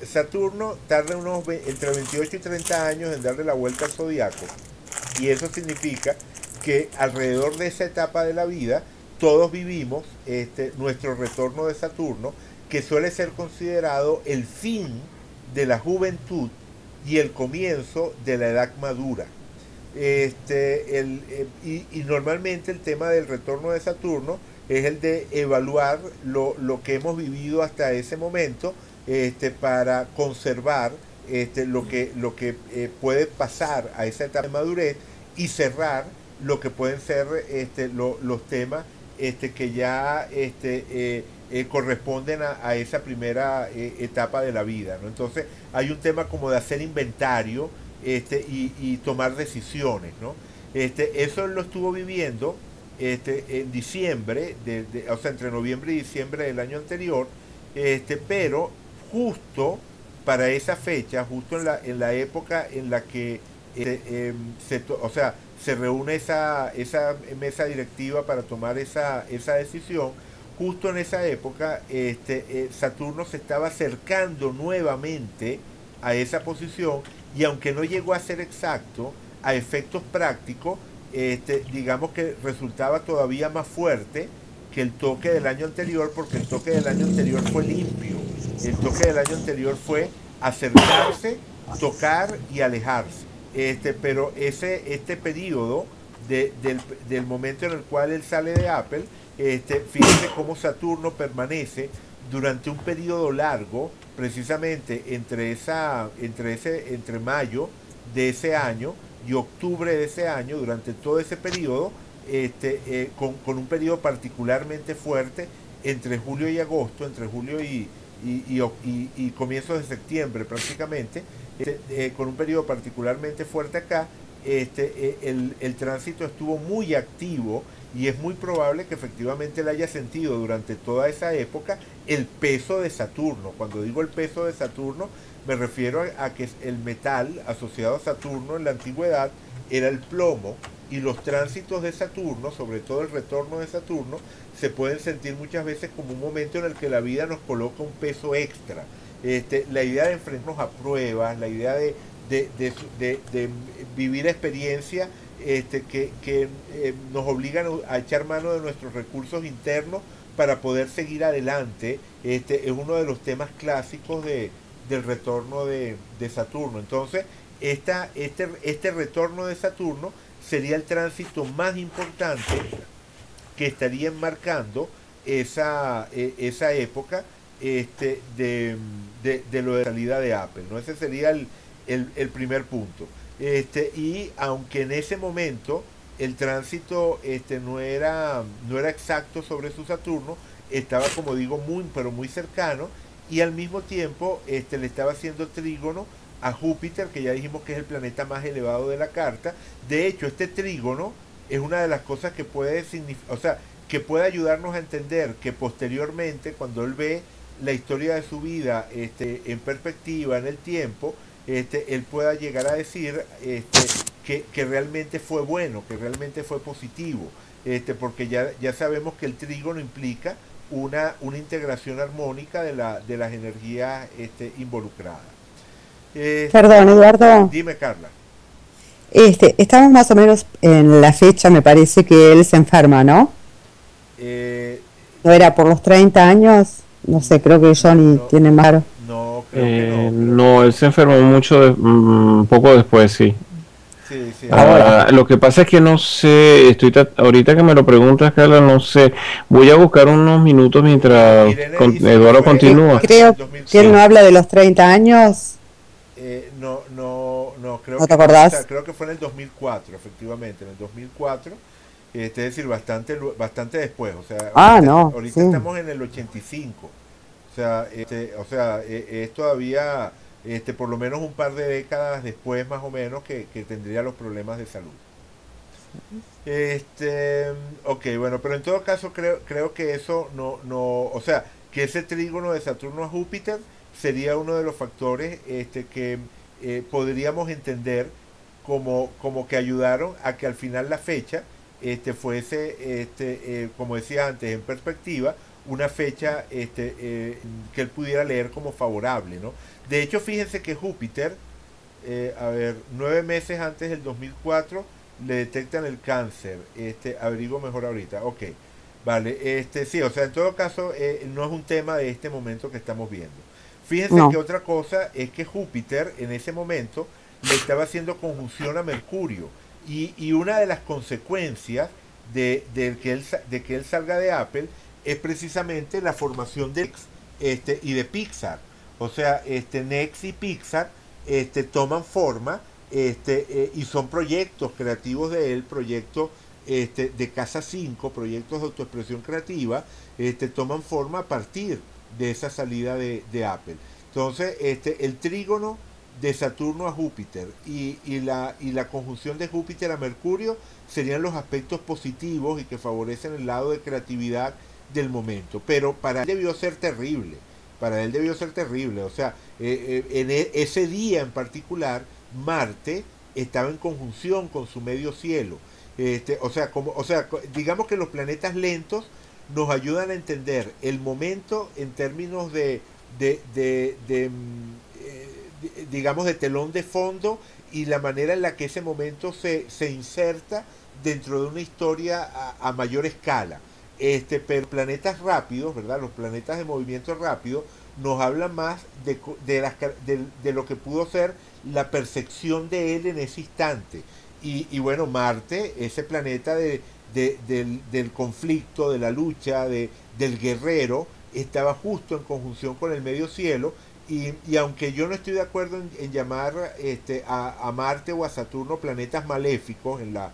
Saturno tarda entre 28 y 30 años en darle la vuelta al zodiaco, y eso significa que alrededor de esa etapa de la vida todos vivimos nuestro retorno de Saturno, que suele ser considerado el fin de la juventud y el comienzo de la edad madura. Y normalmente el tema del retorno de Saturno es el de evaluar lo que hemos vivido hasta ese momento, para conservar lo que puede pasar a esa etapa de madurez, y cerrar lo que pueden ser los temas que ya corresponden a esa primera etapa de la vida, ¿no? Entonces hay un tema como de hacer inventario, y tomar decisiones, ¿no? Eso lo estuvo viviendo en diciembre, o sea, entre noviembre y diciembre del año anterior, pero justo para esa fecha, justo en la época en la que o sea, se reúne esa mesa directiva para tomar esa decisión. Justo en esa época, Saturno se estaba acercando nuevamente a esa posición y aunque no llegó a ser exacto, a efectos prácticos, digamos que resultaba todavía más fuerte que el toque del año anterior, porque el toque del año anterior fue limpio. El toque del año anterior fue acercarse, tocar y alejarse. Pero este periodo del momento en el cual él sale de Apple, fíjense cómo Saturno permanece durante un periodo largo, precisamente entre mayo de ese año y octubre de ese año, durante todo ese periodo, con un periodo particularmente fuerte entre julio y agosto, entre julio y comienzos de septiembre prácticamente, con un periodo particularmente fuerte acá. El tránsito estuvo muy activo y es muy probable que efectivamente él haya sentido durante toda esa época el peso de Saturno. Cuando digo el peso de Saturno, me refiero a que el metal asociado a Saturno en la antigüedad era el plomo, y los tránsitos de Saturno, sobre todo el retorno de Saturno, se pueden sentir muchas veces como un momento en el que la vida nos coloca un peso extra. La idea de enfrentarnos a pruebas, la idea de vivir experiencias que nos obligan a echar mano de nuestros recursos internos para poder seguir adelante, es uno de los temas clásicos del retorno de Saturno. Entonces, este retorno de Saturno sería el tránsito más importante que estaría enmarcando esa época de lo de salida de Apple, ¿no? Ese sería el primer punto. Y aunque en ese momento el tránsito no era exacto sobre su Saturno, estaba, como digo, pero muy cercano, y al mismo tiempo le estaba haciendo trígono a Júpiter, que ya dijimos que es el planeta más elevado de la carta. De hecho, este trígono es una de las cosas que puede significar, o sea, que puede ayudarnos a entender que posteriormente, cuando él ve la historia de su vida en perspectiva, en el tiempo, él pueda llegar a decir que realmente fue bueno, que realmente fue positivo, porque ya sabemos que el trígono implica una integración armónica de las energías involucradas. Perdón, Eduardo. Dime, Carla. Estamos más o menos en la fecha, me parece que él se enferma, ¿no? ¿No era por los 30 años? No sé, creo que Johnny tiene más. No, creo que no. No, él se enfermó un poco después, sí. Sí. Ahora, lo que pasa es que no sé, ahorita que me lo preguntas, Carla, no sé. Voy a buscar unos minutos mientras Eduardo continúa. Creo que él no habla de los 30 años. No, creo ¿No te acordás? O sea, creo que fue en el 2004, efectivamente, en el 2004, es decir, bastante después, o sea, ahorita estamos en el 85, o sea, es todavía, por lo menos un par de décadas después, más o menos, que tendría los problemas de salud. Ok, bueno, pero en todo caso creo que eso o sea, que ese trígono de Saturno a Júpiter sería uno de los factores que podríamos entender como que ayudaron a que al final la fecha fuese, como decía antes, en perspectiva, una fecha que él pudiera leer como favorable, ¿no? De hecho, fíjense que Júpiter, 9 meses antes del 2004, le detectan el cáncer. Averiguo mejor ahorita. Ok, vale. Sí, o sea, en todo caso, no es un tema de este momento que estamos viendo. Fíjense que otra cosa es que Júpiter en ese momento le estaba haciendo conjunción a Mercurio, y una de las consecuencias de que él salga de Apple es precisamente la formación de Nex y de Pixar. O sea, Nex y Pixar toman forma y son proyectos creativos de él, proyectos de Casa 5, proyectos de autoexpresión creativa, toman forma a partir de esa salida de Apple. Entonces, el trígono de Saturno a Júpiter y la conjunción de Júpiter a Mercurio serían los aspectos positivos y que favorecen el lado de creatividad del momento. Pero para él debió ser terrible. O sea, ese día en particular, Marte estaba en conjunción con su medio cielo. Digamos que los planetas lentos nos ayudan a entender el momento en términos digamos, de telón de fondo y la manera en la que ese momento se inserta dentro de una historia a mayor escala. Pero planetas rápidos, ¿verdad? Los planetas de movimiento rápido nos hablan más de lo que pudo ser la percepción de él en ese instante. Y bueno, Marte, ese planeta del conflicto, de la lucha, del guerrero, estaba justo en conjunción con el medio cielo. Y aunque yo no estoy de acuerdo en llamar a Marte o a Saturno planetas maléficos, en la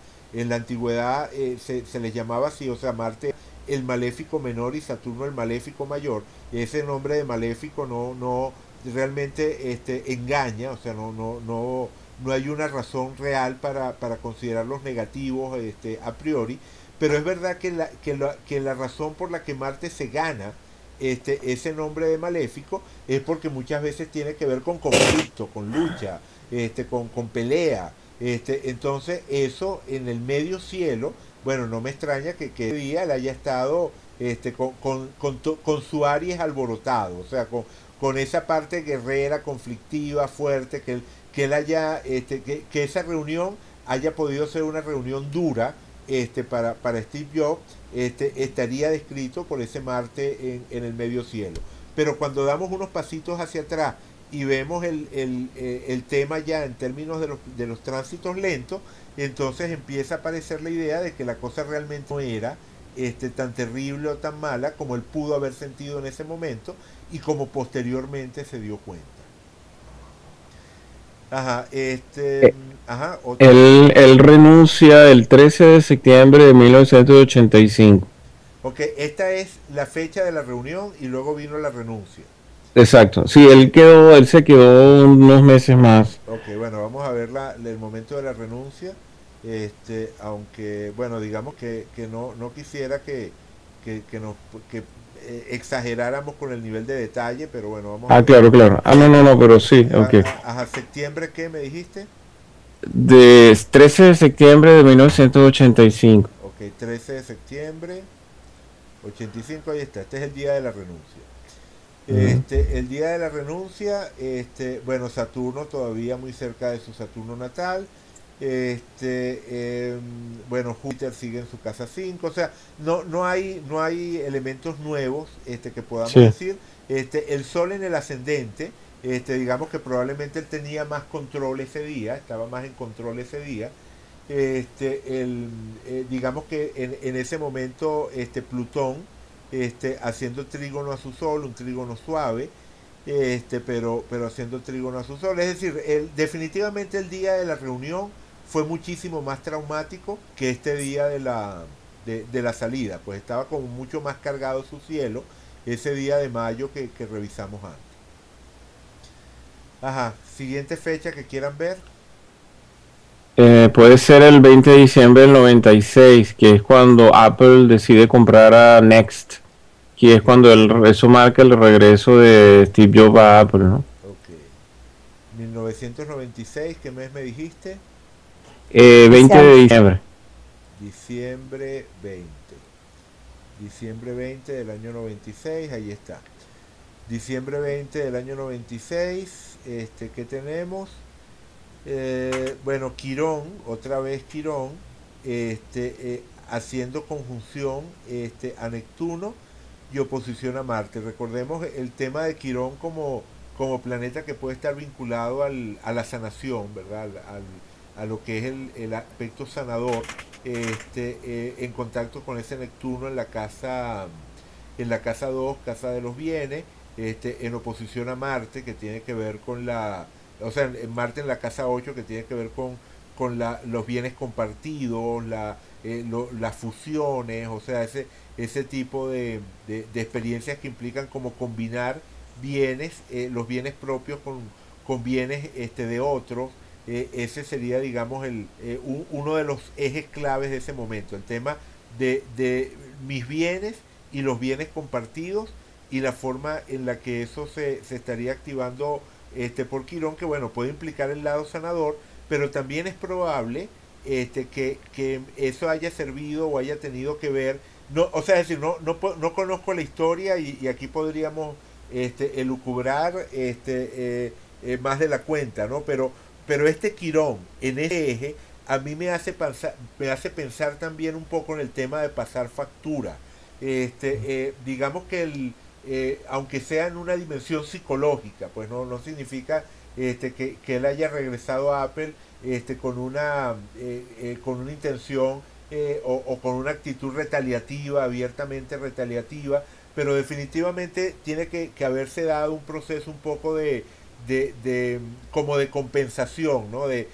antigüedad se les llamaba así, o sea, Marte el maléfico menor y Saturno el maléfico mayor. Ese nombre de maléfico no realmente engaña, o sea, no hay una razón real para considerarlos negativos a priori, pero es verdad que la razón por la que Marte se gana ese nombre de maléfico es porque muchas veces tiene que ver con conflicto, con lucha, con pelea. Entonces eso en el medio cielo, bueno, no me extraña que día él haya estado con su Aries alborotado, o sea, con esa parte guerrera, conflictiva, fuerte, que él haya, que esa reunión haya podido ser una reunión dura para Steve Jobs, estaría descrito por ese Marte en el medio cielo. Pero cuando damos unos pasitos hacia atrás y vemos el tema ya en términos de los tránsitos lentos, entonces empieza a aparecer la idea de que la cosa realmente no era tan terrible o tan mala como él pudo haber sentido en ese momento y como posteriormente se dio cuenta. Ajá, él renuncia el 13 de septiembre de 1985. Ok, esta es la fecha de la reunión y luego vino la renuncia. Exacto, sí, él se quedó unos meses más. Ok, bueno, vamos a ver el momento de la renuncia. Aunque, bueno, digamos que no quisiera que exageráramos con el nivel de detalle, pero bueno, vamos a ver. Claro. No, pero sí, ok. Ajá, ¿septiembre qué me dijiste? De 13 de septiembre de 1985. Ok, 13 de septiembre 85, ahí está, este es el día de la renuncia. El día de la renuncia, bueno, Saturno todavía muy cerca de su Saturno natal. Bueno, Júpiter sigue en su casa 5, o sea, no hay elementos nuevos que podamos decir. El Sol en el ascendente, digamos que probablemente él tenía más control ese día, estaba más en control ese día. Digamos que en ese momento Plutón haciendo trígono a su Sol, un trígono suave, pero haciendo trígono a su Sol, es decir, definitivamente el día de la reunión fue muchísimo más traumático que este día de la salida, pues estaba como mucho más cargado su cielo ese día de mayo que revisamos antes. Ajá, siguiente fecha que quieran ver. Puede ser el 20 de diciembre del 96, que es cuando Apple decide comprar a Next, que es cuando eso marca el regreso de Steve Jobs a Apple, ¿no? Ok. 1996, ¿qué mes me dijiste? 20 de diciembre. Diciembre 20. Diciembre 20 del año 96, ahí está. Diciembre 20 del año 96, ¿qué tenemos? Bueno, Quirón, otra vez Quirón, haciendo conjunción a Neptuno y oposición a Marte. Recordemos el tema de Quirón como planeta que puede estar vinculado a la sanación, ¿verdad? A lo que es el aspecto sanador, en contacto con ese Neptuno en la casa 2, casa de los bienes, en oposición a Marte, que tiene que ver con en Marte en la casa 8, que tiene que ver con los bienes compartidos, las fusiones, o sea, ese tipo de experiencias que implican como combinar bienes, los bienes propios con bienes de otros. Ese sería, digamos, uno de los ejes claves de ese momento, el tema de mis bienes y los bienes compartidos y la forma en la que eso se estaría activando por Quirón, que bueno, puede implicar el lado sanador, pero también es probable que eso haya servido o haya tenido que ver, no, o sea, es decir, no conozco la historia y aquí podríamos elucubrar más de la cuenta, ¿no? Pero este Quirón en ese eje a mí me hace pensar también un poco en el tema de pasar factura. Digamos que aunque sea en una dimensión psicológica, pues no significa que él haya regresado a Apple con una intención o con una actitud retaliativa, abiertamente retaliativa, pero definitivamente tiene que haberse dado un proceso un poco como de compensación, ¿no? De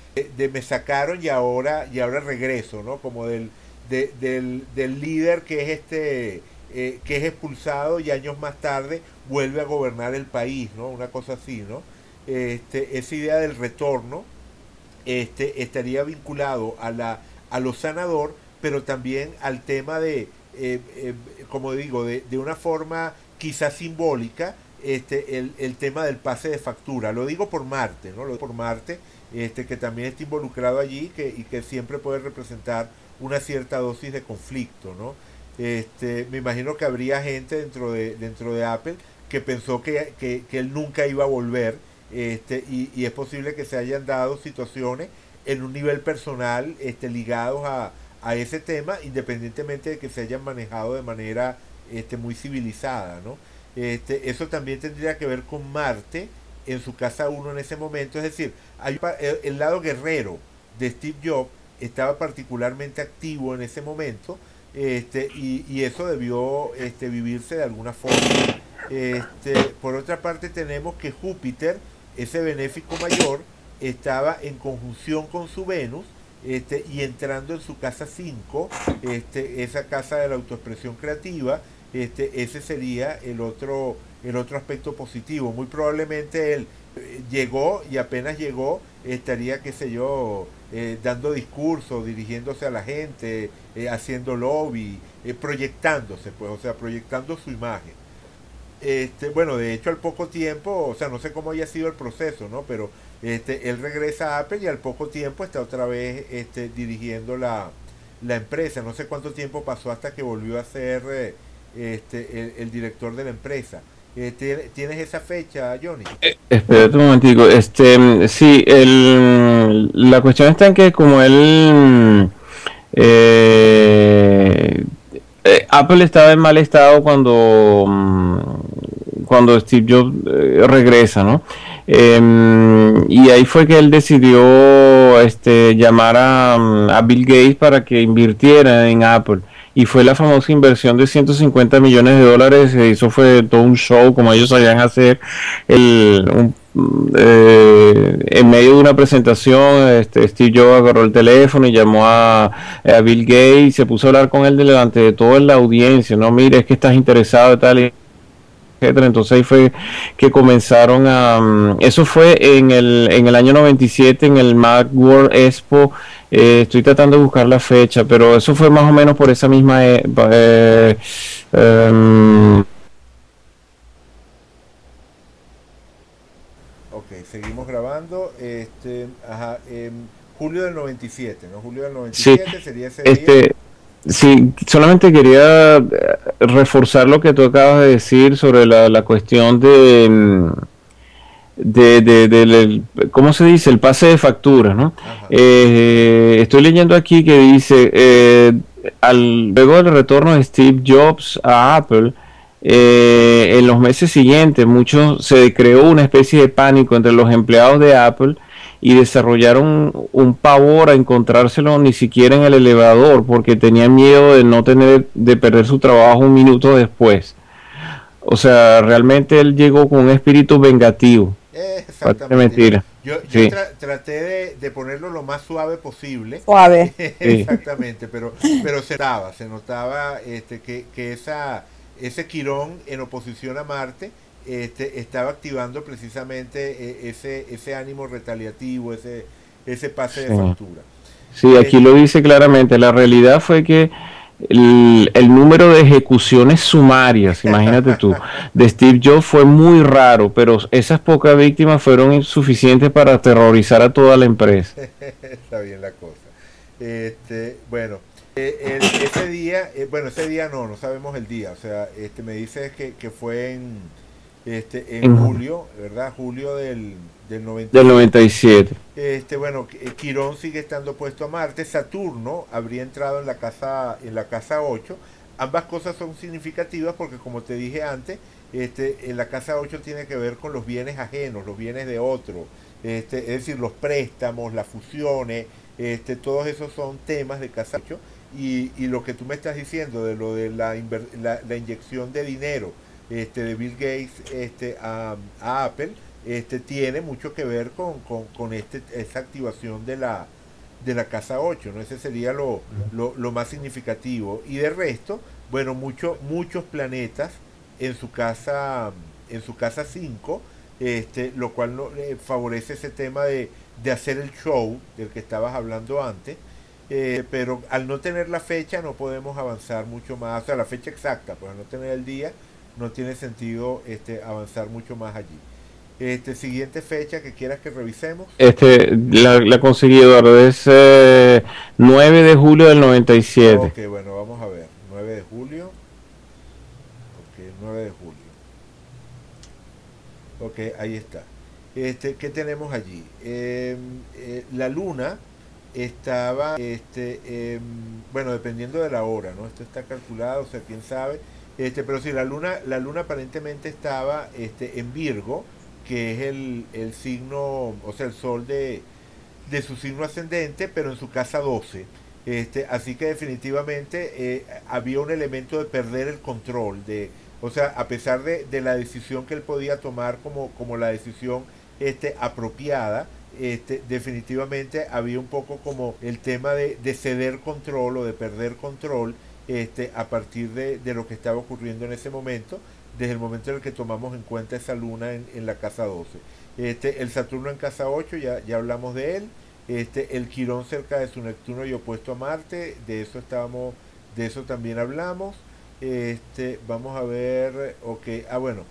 me sacaron y ahora regreso, ¿no? Como del líder que es que es expulsado y años más tarde vuelve a gobernar el país, ¿no? Una cosa así, ¿no? Esa idea del retorno estaría vinculado a lo sanador, pero también al tema como digo, de una forma quizás simbólica, el tema del pase de factura. Lo digo por Marte, ¿no? Lo digo por Marte, que también está involucrado allí y que siempre puede representar una cierta dosis de conflicto, ¿no? Me imagino que habría gente dentro de Apple que pensó que él nunca iba a volver, y es posible que se hayan dado situaciones en un nivel personal ligados a ese tema, independientemente de que se hayan manejado de manera muy civilizada, ¿no? Eso también tendría que ver con Marte en su casa uno en ese momento, es decir, el lado guerrero de Steve Jobs estaba particularmente activo en ese momento, y eso debió vivirse de alguna forma. Por otra parte tenemos que Júpiter, ese benéfico mayor, estaba en conjunción con su Venus, y entrando en su casa 5, esa casa de la autoexpresión creativa, ese sería el otro aspecto positivo. Muy probablemente él llegó y apenas llegó estaría, qué sé yo, dando discursos, dirigiéndose a la gente, haciendo lobby, proyectándose, pues, o sea, proyectando su imagen. Bueno, de hecho al poco tiempo, o sea, no sé cómo haya sido el proceso, ¿no? Pero él regresa a Apple y al poco tiempo está otra vez dirigiendo la empresa. No sé cuánto tiempo pasó hasta que volvió a ser el director de la empresa. ¿Tienes esa fecha, Johnny? Espérate un momentico. Sí, la cuestión está en que como él Apple estaba en mal estado cuando Steve Jobs regresa, ¿no? Y ahí fue que él decidió llamar a Bill Gates para que invirtiera en Apple. Y fue la famosa inversión de 150 millones de dólares. Eso fue todo un show, como ellos sabían hacer. En medio de una presentación, Steve Jobs agarró el teléfono y llamó a Bill Gates y se puso a hablar con él delante de toda la audiencia. No, mire, es que estás interesado y tal, etcétera. Entonces ahí fue que comenzaron eso fue en el año 97 en el Macworld Expo. Estoy tratando de buscar la fecha, pero eso fue más o menos por esa misma Ok, seguimos grabando. Julio del 97, ¿no? Julio del 97 sí, sería ese día. sí, solamente quería reforzar lo que tú acabas de decir sobre la cuestión ¿cómo se dice? El pase de factura, ¿no? Estoy leyendo aquí que dice, luego del retorno de Steve Jobs a Apple, en los meses siguientes se creó una especie de pánico entre los empleados de Apple y desarrollaron un pavor a encontrárselo ni siquiera en el elevador porque tenían miedo de perder su trabajo un minuto después. O sea, realmente él llegó con un espíritu vengativo. Exactamente. Mentira. Yo Sí. traté de ponerlo lo más suave posible. Suave. Exactamente, pero se notaba que ese Quirón en oposición a Marte estaba activando precisamente ese ánimo retaliativo, ese pase de Sí. factura. Sí, aquí lo dice claramente. La realidad fue que el número de ejecuciones sumarias, imagínate tú, de Steve Jobs fue muy raro, pero esas pocas víctimas fueron suficientes para aterrorizar a toda la empresa. Está bien la cosa. Bueno, ese día, bueno, ese día no sabemos el día, o sea, me dices que fue en julio, ¿verdad? Julio del Del 97. 97. Bueno, Quirón sigue estando puesto a Marte. Saturno habría entrado en la casa 8. Ambas cosas son significativas porque, como te dije antes, en la casa 8 tiene que ver con los bienes ajenos, los bienes de otro. Es decir, los préstamos, las fusiones, todos esos son temas de casa 8. Y lo que tú me estás diciendo de lo de la inyección de dinero de Bill Gates a Apple, tiene mucho que ver con esa activación de la casa 8, ¿no? Ese sería lo más significativo. Y de resto, bueno, muchos planetas en su casa 5, lo cual no, favorece ese tema de hacer el show del que estabas hablando antes. Pero al no tener la fecha no podemos avanzar mucho más, o sea, la fecha exacta, pues al no tener el día no tiene sentido avanzar mucho más allí. Siguiente fecha que quieras que revisemos. La conseguí, Eduardo, es 9 de julio del 97. Ok, bueno, vamos a ver. 9 de julio. Ok, 9 de julio. Ok, ahí está. ¿Qué tenemos allí? La luna estaba, bueno, dependiendo de la hora, ¿no? Esto está calculado, o sea, quién sabe. Pero sí, la luna aparentemente estaba en Virgo, que es el signo, o sea, el sol de su signo ascendente, pero en su casa 12. Así que definitivamente había un elemento de perder el control, o sea, a pesar de la decisión que él podía tomar como la decisión apropiada, definitivamente había un poco como el tema de ceder control o de perder control a partir de lo que estaba ocurriendo en ese momento, desde el momento en el que tomamos en cuenta esa luna en la casa 12. El Saturno en casa 8, ya hablamos de él. El Quirón cerca de su Neptuno y opuesto a Marte, de eso también hablamos. Vamos a ver, ok, bueno,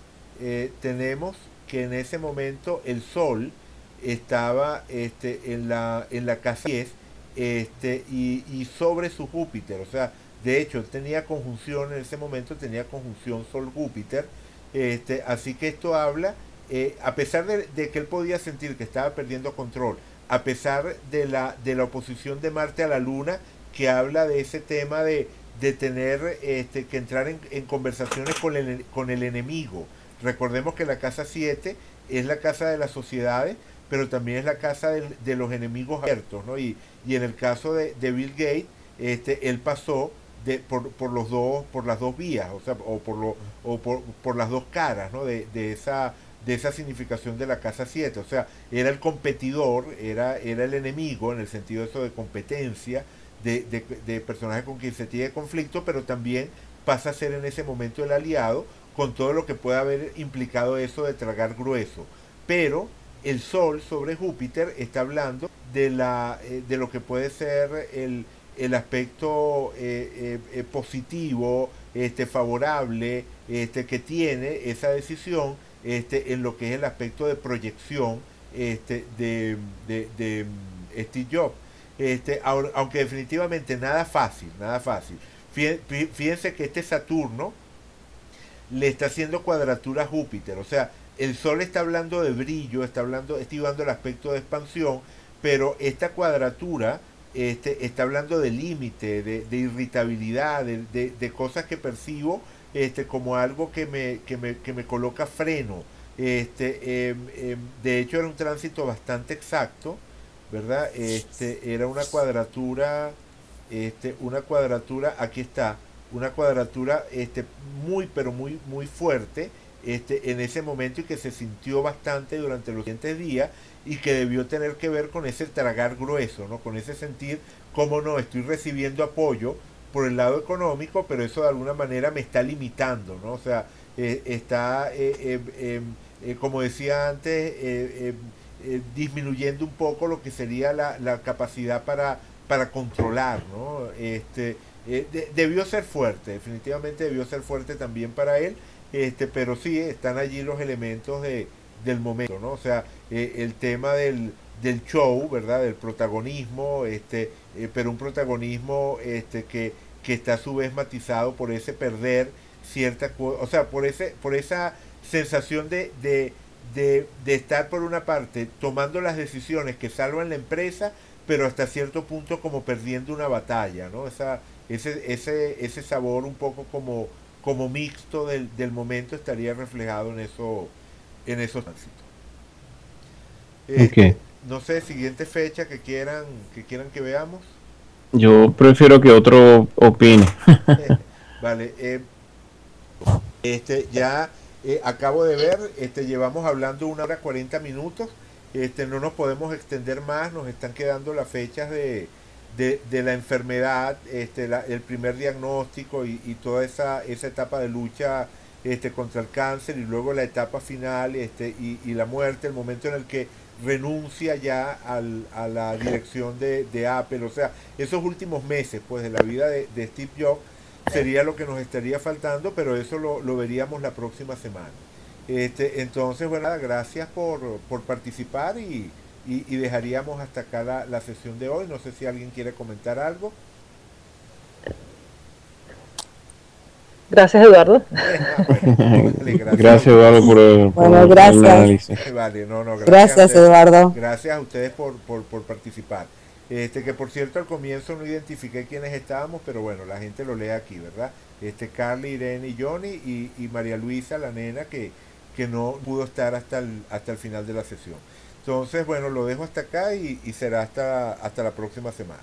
tenemos que en ese momento el Sol estaba en la casa 10, y sobre su Júpiter, o sea, de hecho tenía conjunción en ese momento, tenía conjunción Sol-Júpiter, así que esto habla, a pesar de que él podía sentir que estaba perdiendo control, a pesar de la oposición de Marte a la Luna, que habla de ese tema de tener que entrar en conversaciones con el enemigo. Recordemos que la casa 7 es la casa de las sociedades, pero también es la casa de los enemigos abiertos, ¿no? Y en el caso de Bill Gates, él pasó por las dos vías, o sea, por las dos caras, ¿no? De esa significación de la casa 7, o sea, era el competidor, era el enemigo en el sentido de eso de competencia, de personaje con quien se tiene conflicto, pero también pasa a ser en ese momento el aliado, con todo lo que puede haber implicado eso de tragar grueso. Pero el Sol sobre Júpiter está hablando de lo que puede ser el aspecto positivo, favorable, que tiene esa decisión, en lo que es el aspecto de proyección, de Steve Jobs. Aunque definitivamente nada fácil, nada fácil. Fíjense que Saturno le está haciendo cuadratura a Júpiter, o sea, el Sol está hablando de brillo, está activando el aspecto de expansión, pero esta cuadratura está hablando de límite, de irritabilidad, de cosas que percibo como algo que me coloca freno. De hecho era un tránsito bastante exacto, ¿verdad? Era una cuadratura, aquí está, una cuadratura muy, pero muy, muy fuerte en ese momento, y que se sintió bastante durante los siguientes días, y que debió tener que ver con ese tragar grueso, ¿no? Con ese sentir, como no, estoy recibiendo apoyo por el lado económico, pero eso de alguna manera me está limitando, ¿no? O sea, está, como decía antes, disminuyendo un poco lo que sería la capacidad para controlar, ¿no? debió ser fuerte, definitivamente debió ser fuerte también para él, pero sí están allí los elementos del momento, ¿no? O sea, el tema del show, ¿verdad? Del protagonismo, pero un protagonismo que está a su vez matizado por ese perder o sea, por esa sensación de estar por una parte tomando las decisiones que salvan la empresa, pero hasta cierto punto como perdiendo una batalla, ¿no? Ese sabor un poco como mixto del momento estaría reflejado en esos tránsitos. Ok. No sé, siguiente fecha que veamos. Yo prefiero que otro opine. Vale, ya acabo de ver, llevamos hablando 1 hora 40 minutos, no nos podemos extender más, nos están quedando las fechas de la enfermedad, el primer diagnóstico y toda esa etapa de lucha contra el cáncer y luego la etapa final y la muerte, el momento en el que renuncia ya a la dirección de Apple, o sea, esos últimos meses pues de la vida de Steve Jobs sería lo que nos estaría faltando, pero eso lo veríamos la próxima semana. Entonces, bueno, nada, gracias por participar y dejaríamos hasta acá la sesión de hoy. No sé si alguien quiere comentar algo. Gracias, Eduardo. Vale, Gracias, Eduardo, por el gracias. análisis. Vale, no, Gracias, Eduardo. Gracias a ustedes por participar. Que por cierto al comienzo no identifiqué quiénes estábamos, pero bueno, la gente lo lee aquí, ¿verdad? Carly, Irene y Johnny y María Luisa, la nena, que no pudo estar hasta el final de la sesión. Entonces, bueno, lo dejo hasta acá y será hasta la próxima semana.